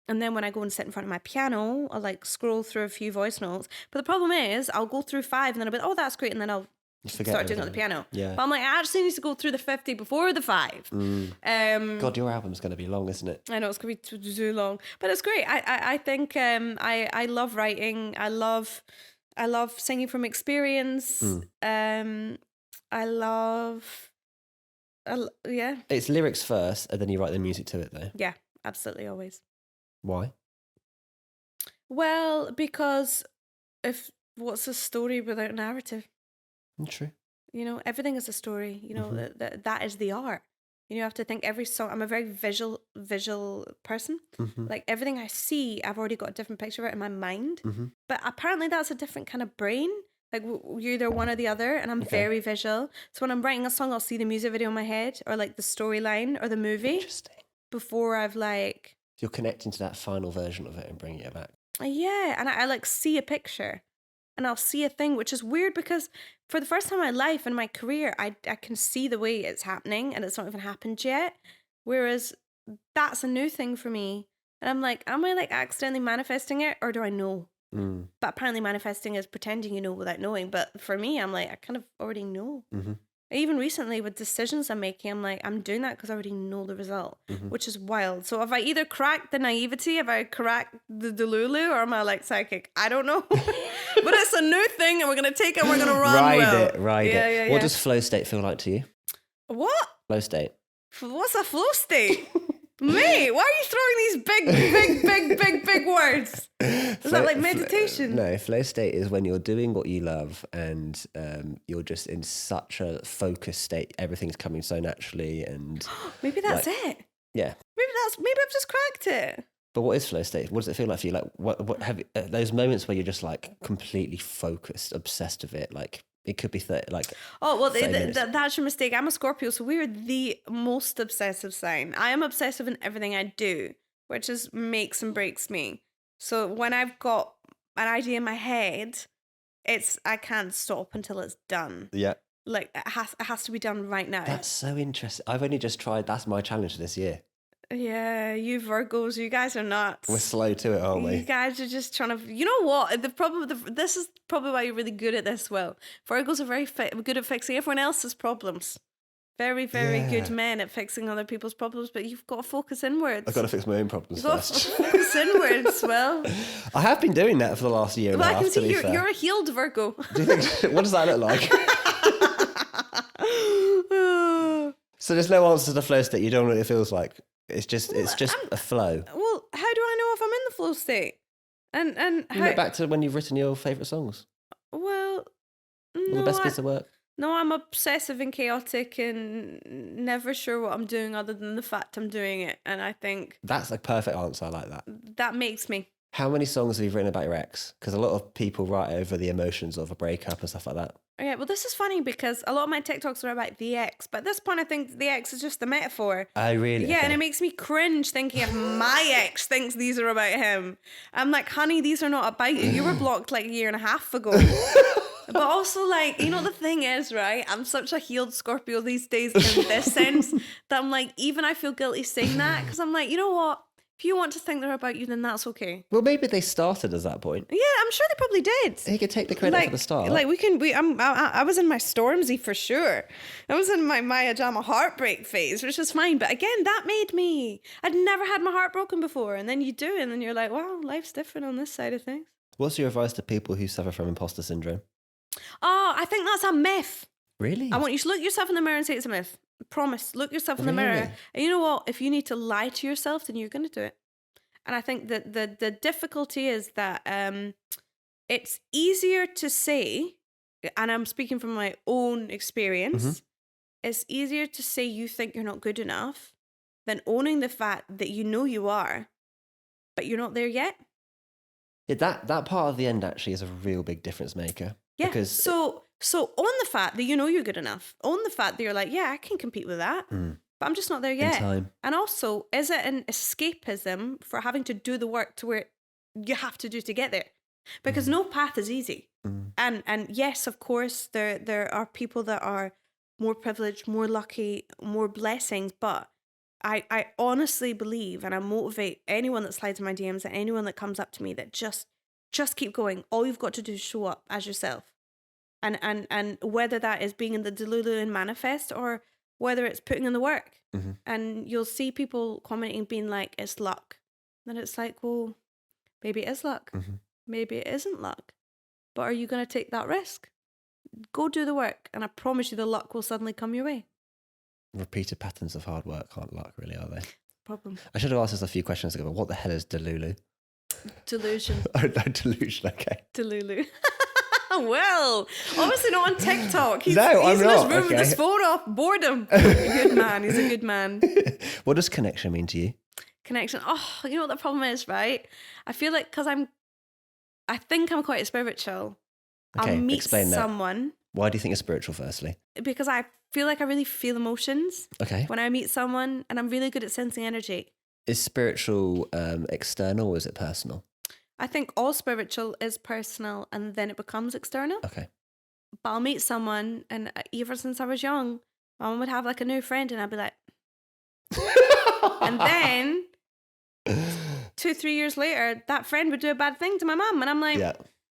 And then when I go and sit in front of my piano, I'll like scroll through a few voice notes. But the problem is I'll go through 5 and then I'll be like, oh, that's great. And then I'll start doing it on the piano. Yeah. But I'm like, I actually need to go through the 50 before the 5. God, your album's going to be long, isn't it? I know it's going to be too long, but it's great. I think I love writing. I love singing from experience. It's lyrics first, and then you write the music to it, though. Yeah, absolutely, always. Why? Well, because what's a story without a narrative? True. You know, everything is a story. You know, that is the art. You have to think every song. I'm a very visual person. Like everything I see, I've already got a different picture of it in my mind. But apparently that's a different kind of brain. Like you're either one or the other, and I'm very visual. So when I'm writing a song, I'll see the music video in my head or like the storyline or the movie. Interesting. Before I've like... You're connecting to that final version of it and bringing it back. Yeah, and I like see a picture. And I'll see a thing, which is weird because for the first time in my life and my career, I can see the way it's happening and it's not even happened yet. Whereas that's a new thing for me. And I'm like, am I like accidentally manifesting it or do I know? But apparently manifesting is pretending you know without knowing. But for me, I'm like, I kind of already know. Even recently with decisions I'm making, I'm like, I'm doing that because I already know the result, which is wild. So have I either cracked the naivety, have I cracked the Delulu, or am I like psychic? I don't know. But it's a new thing and we're going to take it and we're going to run Ride it. What does flow state feel like to you? What? Flow state. What's a flow state? Mate, why are you throwing these big words? Is that like meditation? No, flow state is when you're doing what you love and you're just in such a focused state. Everything's coming so naturally and... Maybe that's it. Yeah. Maybe I've just cracked it. But what is flow state? What does it feel like for you? Like what have you, those moments where you're just like completely focused, obsessed with it, like... It could be like... Oh, well, that's your mistake. I'm a Scorpio, so we're the most obsessive sign. I am obsessive in everything I do, which is makes and breaks me. So when I've got an idea in my head, I can't stop until it's done. Yeah. Like, it has to be done right now. That's so interesting. I've only just tried... That's my challenge this year. Yeah, you Virgos, you guys are nuts. We're slow to it, aren't we? You guys are just trying to... You know what? This is probably why you're really good at this, Will. Virgos are very good at fixing everyone else's problems. Very, very good men at fixing other people's problems, but you've got to focus inwards. I've got to fix my own problems first. You've got to focus inwards, Will. I have been doing that for the last year and a half, I can see to be you're a healed Virgo. Do you think... What does that look like? So there's no answer to the flow state. You don't know what it feels like. It's just a flow. Well, how do I know if I'm in the flow state? And you look back to when you've written your favourite songs. Well, no, the best piece of work. No, I'm obsessive and chaotic and never sure what I'm doing other than the fact I'm doing it. And I think... That's a perfect answer. I like that. That makes me. How many songs have you written about your ex? Because a lot of people write over the emotions of a breakup and stuff like that. Yeah, well, this is funny because a lot of my TikToks are about the ex, but at this point I think the ex is just a metaphor. Oh, really? Yeah, okay. And it makes me cringe thinking if my ex thinks these are about him. I'm like, honey, these are not about you. You were blocked like a year and a half ago. But also, like, you know, the thing is, right? I'm such a healed Scorpio these days in this sense that I'm like, even I feel guilty saying that because I'm like, you know what? If you want to think they're about you, then that's okay. Well, maybe they started as that point. Yeah, I'm sure they probably did. He could take the credit for the start. Like I was in my Stormzy for sure. I was in my Maya Jama heartbreak phase, which is fine. But again, that made me. I'd never had my heart broken before, and then you do, and then you're like, wow, life's different on this side of things. What's your advice to people who suffer from imposter syndrome? Oh, I think that's a myth. Really? I want you to look yourself in the mirror and say it's a myth. Promise, look yourself in the mirror. And you know what? If you need to lie to yourself, then you're going to do it. And I think that the difficulty is that it's easier to say, and I'm speaking from my own experience, it's easier to say you think you're not good enough than owning the fact that you know you are, but you're not there yet. Yeah, that part of the end actually is a real big difference maker. Yeah. Because So own the fact that you know you're good enough. Own the fact that you're like, yeah, I can compete with that. But I'm just not there yet. in time. And also, is it an escapism for having to do the work to where you have to do to get there? Because no path is easy. And yes, of course, there are people that are more privileged, more lucky, more blessings. But I honestly believe, and I motivate anyone that slides in my DMs and anyone that comes up to me, that just keep going. All you've got to do is show up as yourself. And whether that is being in the Delulu and manifest or whether it's putting in the work. And you'll see people commenting being like, it's luck. Then it's like, well, maybe it is luck. Maybe it isn't luck. But are you going to take that risk? Go do the work. And I promise you the luck will suddenly come your way. Repeated patterns of hard work aren't luck, really, are they? Problem. I should have asked this a few questions ago, but what the hell is Delulu? Delusion. Oh, no, delusion, okay. Delulu. Well, obviously not on TikTok. He's No, I'm in not. his room with his phone off. Boredom. Good man. He's a good man. What does connection mean to you? Connection. Oh, you know what the problem is, right? I feel like because I think I'm quite spiritual. Okay, I'll meet explain that. someone Why do you think you're spiritual, firstly? because I feel like I really feel emotions Okay. when I meet someone, and I'm really good at sensing energy. Is spiritual external or is it personal? I think all spiritual is personal and then it becomes external. Okay. But I'll meet someone, and ever since I was young, my mum would have like a new friend, and I'd be like, and then 2-3 years later, that friend would do a bad thing to my mum, and I'm like, Yeah,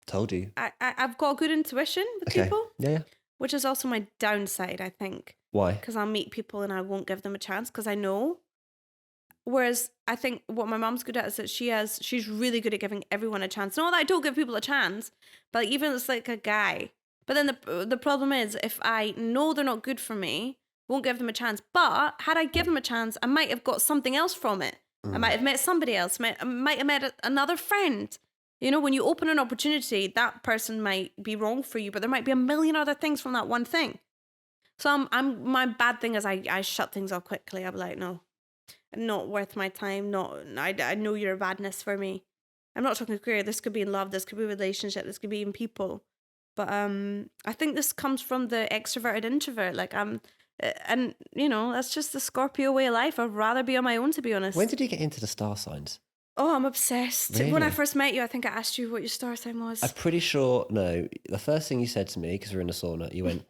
told you. I've got good intuition with Okay. people, Yeah. which is also my downside, I think, Why? because I'll meet people and I won't give them a chance because I know. Whereas I think what my mum's good at is that she's really good at giving everyone a chance. Not that I don't give people a chance, but like, even if it's like a guy. But then the problem is, if I know they're not good for me, won't give them a chance. But had I given them a chance, I might have got something else from it. I might have met somebody else. I might have met another friend. You know, when you open an opportunity, that person might be wrong for you, but there might be a million other things from that one thing. So my bad thing is I shut things off quickly. I'm like, no, not worth my time. I know you're a badness for me. I'm not talking career. This could be in love. This could be relationship. This could be in people. But I think this comes from the extroverted introvert. Like and you know, that's just the Scorpio way of life. I'd rather be on my own, to be honest. When did you get into the star signs? Oh, I'm obsessed. Really? When I first met you, I think I asked you what your star sign was. I'm pretty sure, no, the first thing you said to me, because we were in a sauna, you went,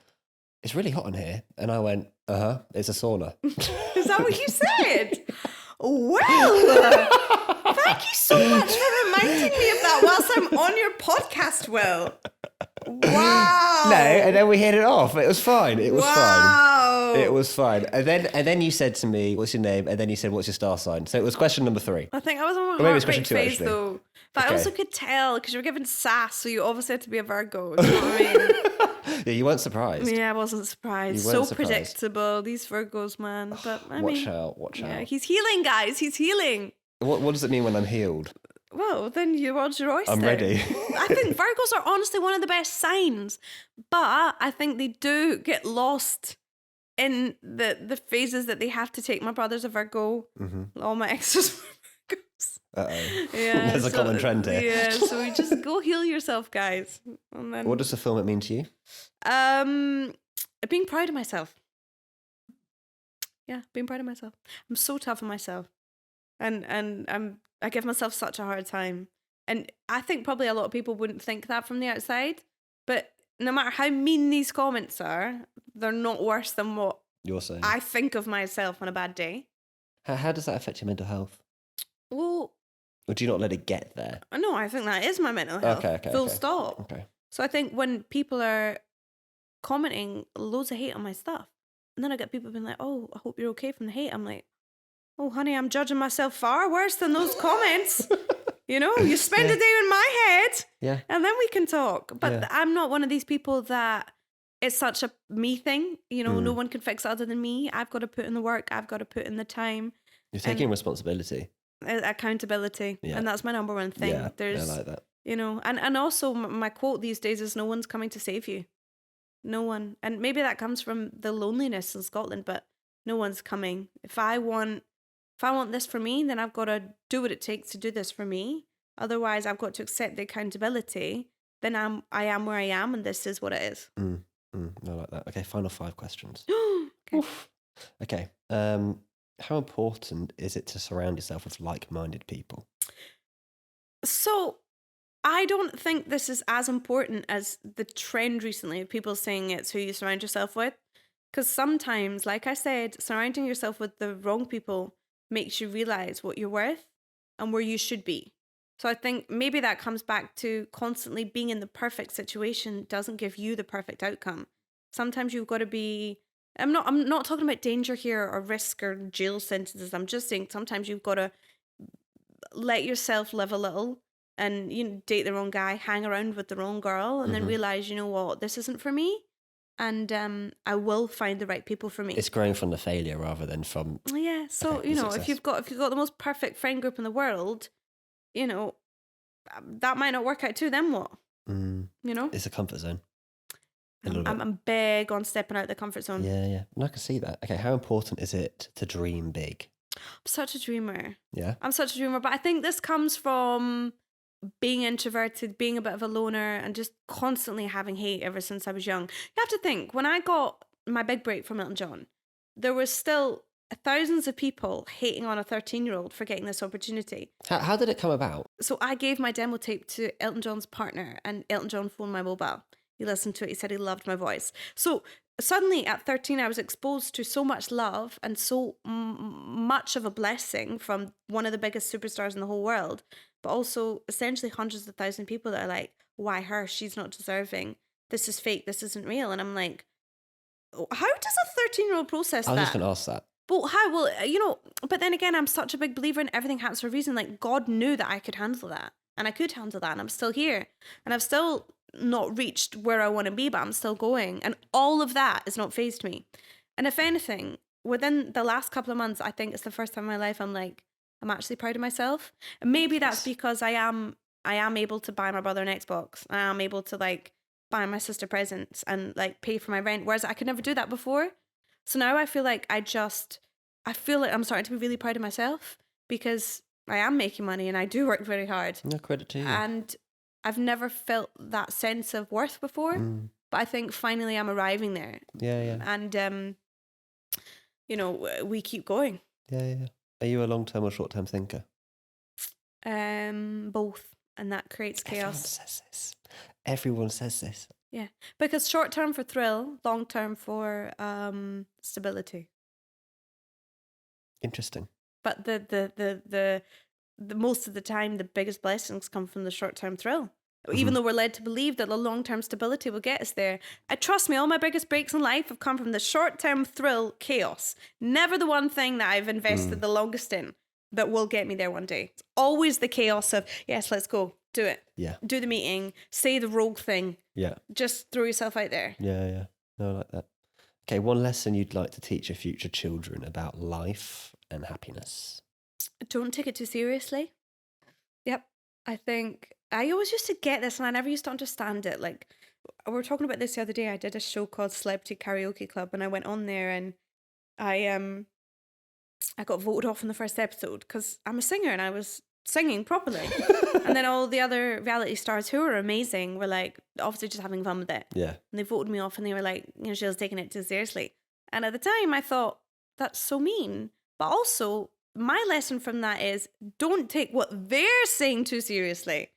it's really hot in here. And I went, it's a sauna. Is that what you said? Well, thank you so much for reminding me of that whilst I'm on your podcast, Will. Wow. No, and then we hit it off. It was fine. It was Wow. fine. It was fine. And then you said to me, what's your name? And then you said, what's your star sign? So it was question number 3. I think I was on maybe my it's heartbreak question 2, phase, actually. though. But I Okay. also could tell because you were given sass, so you obviously had to be a Virgo. Do you know what I mean? Yeah, you weren't surprised. Yeah, I wasn't surprised. You weren't So surprised. predictable, these Virgos, man. But I Watch mean, out. yeah, he's healing, guys. He's healing. What does it mean when I'm healed? Well, then you're your oyster. I'm ready. I think Virgos are honestly one of the best signs, but I think they do get lost in the phases that they have to take. My brother's a Virgo. All my exes were Virgos. Uh-oh. Yeah, There's a common trend here. Yeah, so we just go heal yourself, guys. And then, What does fulfillment mean to you? being proud of myself. Yeah, being proud of myself. I'm so tough on myself, and I give myself such a hard time. And I think probably a lot of people wouldn't think that from the outside, but no matter how mean these comments are, they're not worse than what You're saying. I think of myself on a bad day. How does that affect your mental health? Well, Or do you not let it get there? no, I think that is my mental health. Okay. Full stop. Okay. So I think when people are commenting loads of hate on my stuff, and then I get people being like, "Oh, I hope you're okay from the hate," I'm like, "Oh, honey, I'm judging myself far worse than those comments." You know, you spend a day in my head, Yeah. and then we can talk. But Yeah. I'm not one of these people that it's such a me thing. You know, no one can fix it other than me. I've got to put in the work. I've got to put in the time. You're taking responsibility. Accountability. Yeah. And that's my number one thing. Yeah, I like that. You know, and also my quote these days is no one's coming to save you. No one. And maybe that comes from the loneliness in Scotland, but no one's coming. If I want this for me, then I've got to do what it takes to do this for me. Otherwise, I've got to accept the accountability. Then I am where I am, and this is what it is. I like that. Okay, final 5 questions. Okay. Oof. Okay. How important is it to surround yourself with like-minded people? So I don't think this is as important as the trend recently of people saying it's who you surround yourself with. Because sometimes, like I said, surrounding yourself with the wrong people makes you realize what you're worth and where you should be. So I think maybe that comes back to constantly being in the perfect situation doesn't give you the perfect outcome. Sometimes you've got to be, I'm not talking about danger here or risk or jail sentences. I'm just saying sometimes you've got to let yourself live a little and date the wrong guy, hang around with the wrong girl, and then realize, you know what, this isn't for me. And I will find the right people for me. It's growing from the failure rather than from Yeah. So success. if you've got the most perfect friend group in the world, that might not work out too. Then what? It's a comfort zone. I'm big on stepping out the comfort zone. Yeah. And I can see that. Okay, how important is it to dream big? I'm such a dreamer. Yeah. I'm such a dreamer, but I think this comes from being introverted, being a bit of a loner, and just constantly having hate ever since I was young. You have to think, when I got my big break from Elton John, there was still thousands of people hating on a 13-year-old for getting this opportunity. How did it come about? So I gave my demo tape to Elton John's partner, and Elton John phoned my mobile. He listened to it. He said he loved my voice. So suddenly at 13, I was exposed to so much love and so much of a blessing from one of the biggest superstars in the whole world, but also essentially hundreds of thousands of people that are like, why her? She's not deserving. This is fake. This isn't real. And I'm like, how does a 13-year-old process that? I was just going to ask that. But how? Well, but then again, I'm such a big believer in everything happens for a reason. Like, God knew that I could handle that. And I could handle that. And I'm still here. And I've still not reached where I want to be, but I'm still going. And all of that has not fazed me. And if anything, within the last couple of months, I think it's the first time in my life I'm actually proud of myself. And maybe that's because I am able to buy my brother an Xbox. I am able to buy my sister presents and pay for my rent, whereas I could never do that before. So now I feel like I'm starting to be really proud of myself because I am making money and I do work very hard. No credit to you. And I've never felt that sense of worth before, but I think finally I'm arriving there. Yeah. And, we keep going. Yeah. Are you a long-term or short-term thinker? Both. And that creates chaos. Everyone says this. Yeah. Because short-term for thrill, long-term for stability. Interesting. But the most of the time, the biggest blessings come from the short-term thrill. Even though we're led to believe that the long-term stability will get us there. Trust me, all my biggest breaks in life have come from the short-term thrill chaos. Never the one thing that I've invested the longest in that will get me there one day. It's always the chaos of, yes, let's go, do it. Yeah. Do the meeting, say the rogue thing. Yeah. Just throw yourself out there. Yeah. No, I like that. Okay, one lesson you'd like to teach your future children about life and happiness. Don't take it too seriously. Yep. I think I always used to get this and I never used to understand it. Like, we were talking about this the other day. I did a show called Celebrity Karaoke Club and I went on there and I got voted off in the first episode because I'm a singer and I was singing properly. And then all the other reality stars who were amazing were obviously just having fun with it. Yeah. And they voted me off and they were like, she was taking it too seriously. And at the time I thought, that's so mean. But also, my lesson from that is don't take what they're saying too seriously.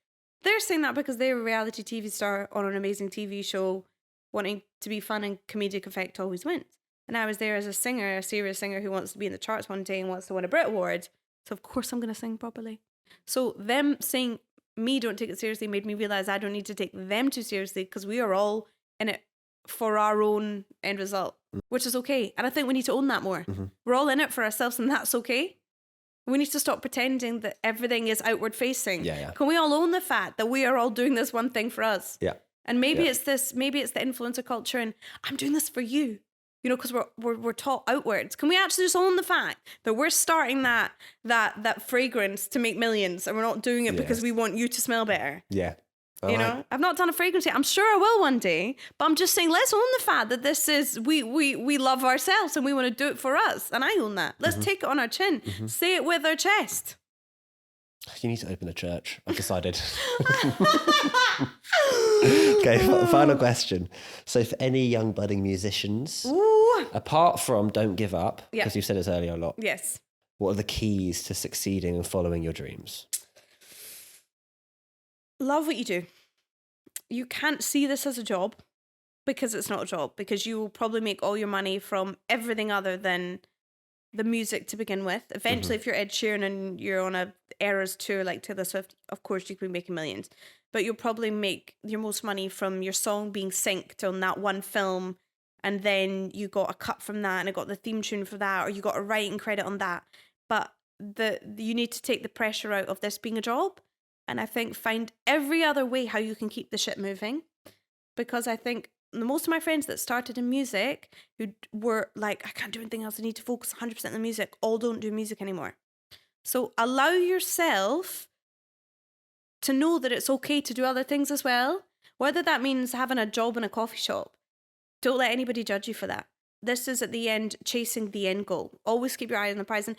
They're saying that because they're a reality TV star on an amazing TV show, wanting to be fun and comedic effect always wins. And I was there as a singer, a serious singer who wants to be in the charts one day and wants to win a Brit Award. So of course I'm going to sing properly. So them saying me don't take it seriously made me realize I don't need to take them too seriously, because we are all in it for our own end result, which is okay. And I think we need to own that more. We're all in it for ourselves, and that's okay. We need to stop pretending that everything is outward facing. Yeah. Can we all own the fact that we are all doing this one thing for us? Yeah. And maybe it's the influencer culture, and I'm doing this for you. You know, because we're taught outwards. Can we actually just own the fact that we're starting that fragrance to make millions, and we're not doing it because we want you to smell better? Yeah. You know, I've not done a fragrance yet. I'm sure I will one day, but I'm just saying, let's own the fact that this is, we love ourselves and we want to do it for us. And I own that. Let's take it on our chin. Say it with our chest. You need to open a church. I've decided. Okay, final question. So for any young budding musicians, apart from don't give up, because you've said this earlier a lot. Yes. What are the keys to succeeding and following your dreams? Love what you do. You can't see this as a job, because it's not a job, because you will probably make all your money from everything other than the music to begin with. Eventually, if you're Ed Sheeran and you're on a Eras tour like Taylor Swift, of course you can be making millions, but you'll probably make your most money from your song being synced on that one film, and then you got a cut from that and it got the theme tune for that, or you got a writing credit on that. But you need to take the pressure out of this being a job. And I think find every other way how you can keep the shit moving. Because I think most of my friends that started in music, who were like, I can't do anything else, I need to focus 100% on the music, all don't do music anymore. So allow yourself to know that it's okay to do other things as well. Whether that means having a job in a coffee shop. Don't let anybody judge you for that. This is at the end, chasing the end goal. Always keep your eye on the prize. And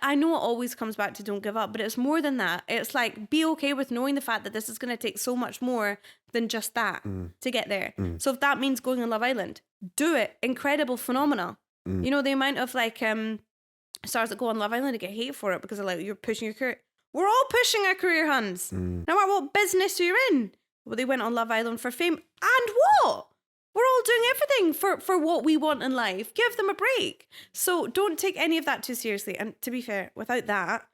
I know it always comes back to don't give up, but it's more than that. It's like, be okay with knowing the fact that this is going to take so much more than just that to get there. So if that means going on Love Island, do it. Incredible, phenomenal. You know, the amount of like stars that go on Love Island and get hate for it because they're like, you're pushing your career. We're all pushing our career, Hans. No matter what business you're in. Well, they went on Love Island for fame. And what? We're all doing everything for what we want in life. Give them a break. So don't take any of that too seriously. And to be fair, without that,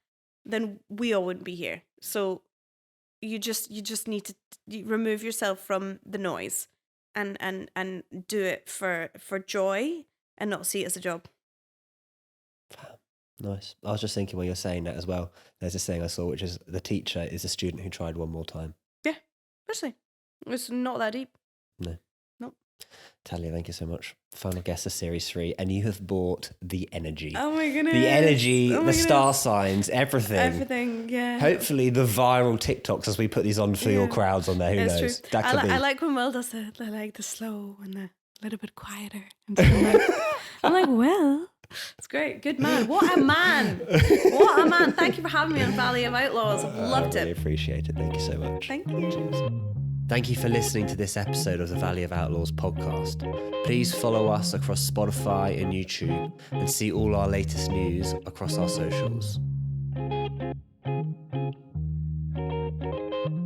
then we all wouldn't be here. So you just need to remove yourself from the noise and do it for joy and not see it as a job. Nice. I was just thinking when you're saying that as well, there's this thing I saw, which is the teacher is a student who tried one more time. Yeah, especially. It's not that deep. No. Nope. Tallia, thank you so much. Final guest of Series 3, and you have brought the energy. Oh my goodness. The energy, the star signs, everything. Everything, yeah. Hopefully the viral TikToks as we put these on for your crowds on there, who it's knows? True. That could be. I like when Will does it. I like the slow and the little bit quieter. I'm like, well, it's great. Good man. What a man. What a man. Thank you for having me on Valley of Outlaws. I've loved I really it. appreciate it. Thank you so much. Thank you. Thank you for listening to this episode of the Valley of Outlaws podcast. Please follow us across Spotify and YouTube and see all our latest news across our socials.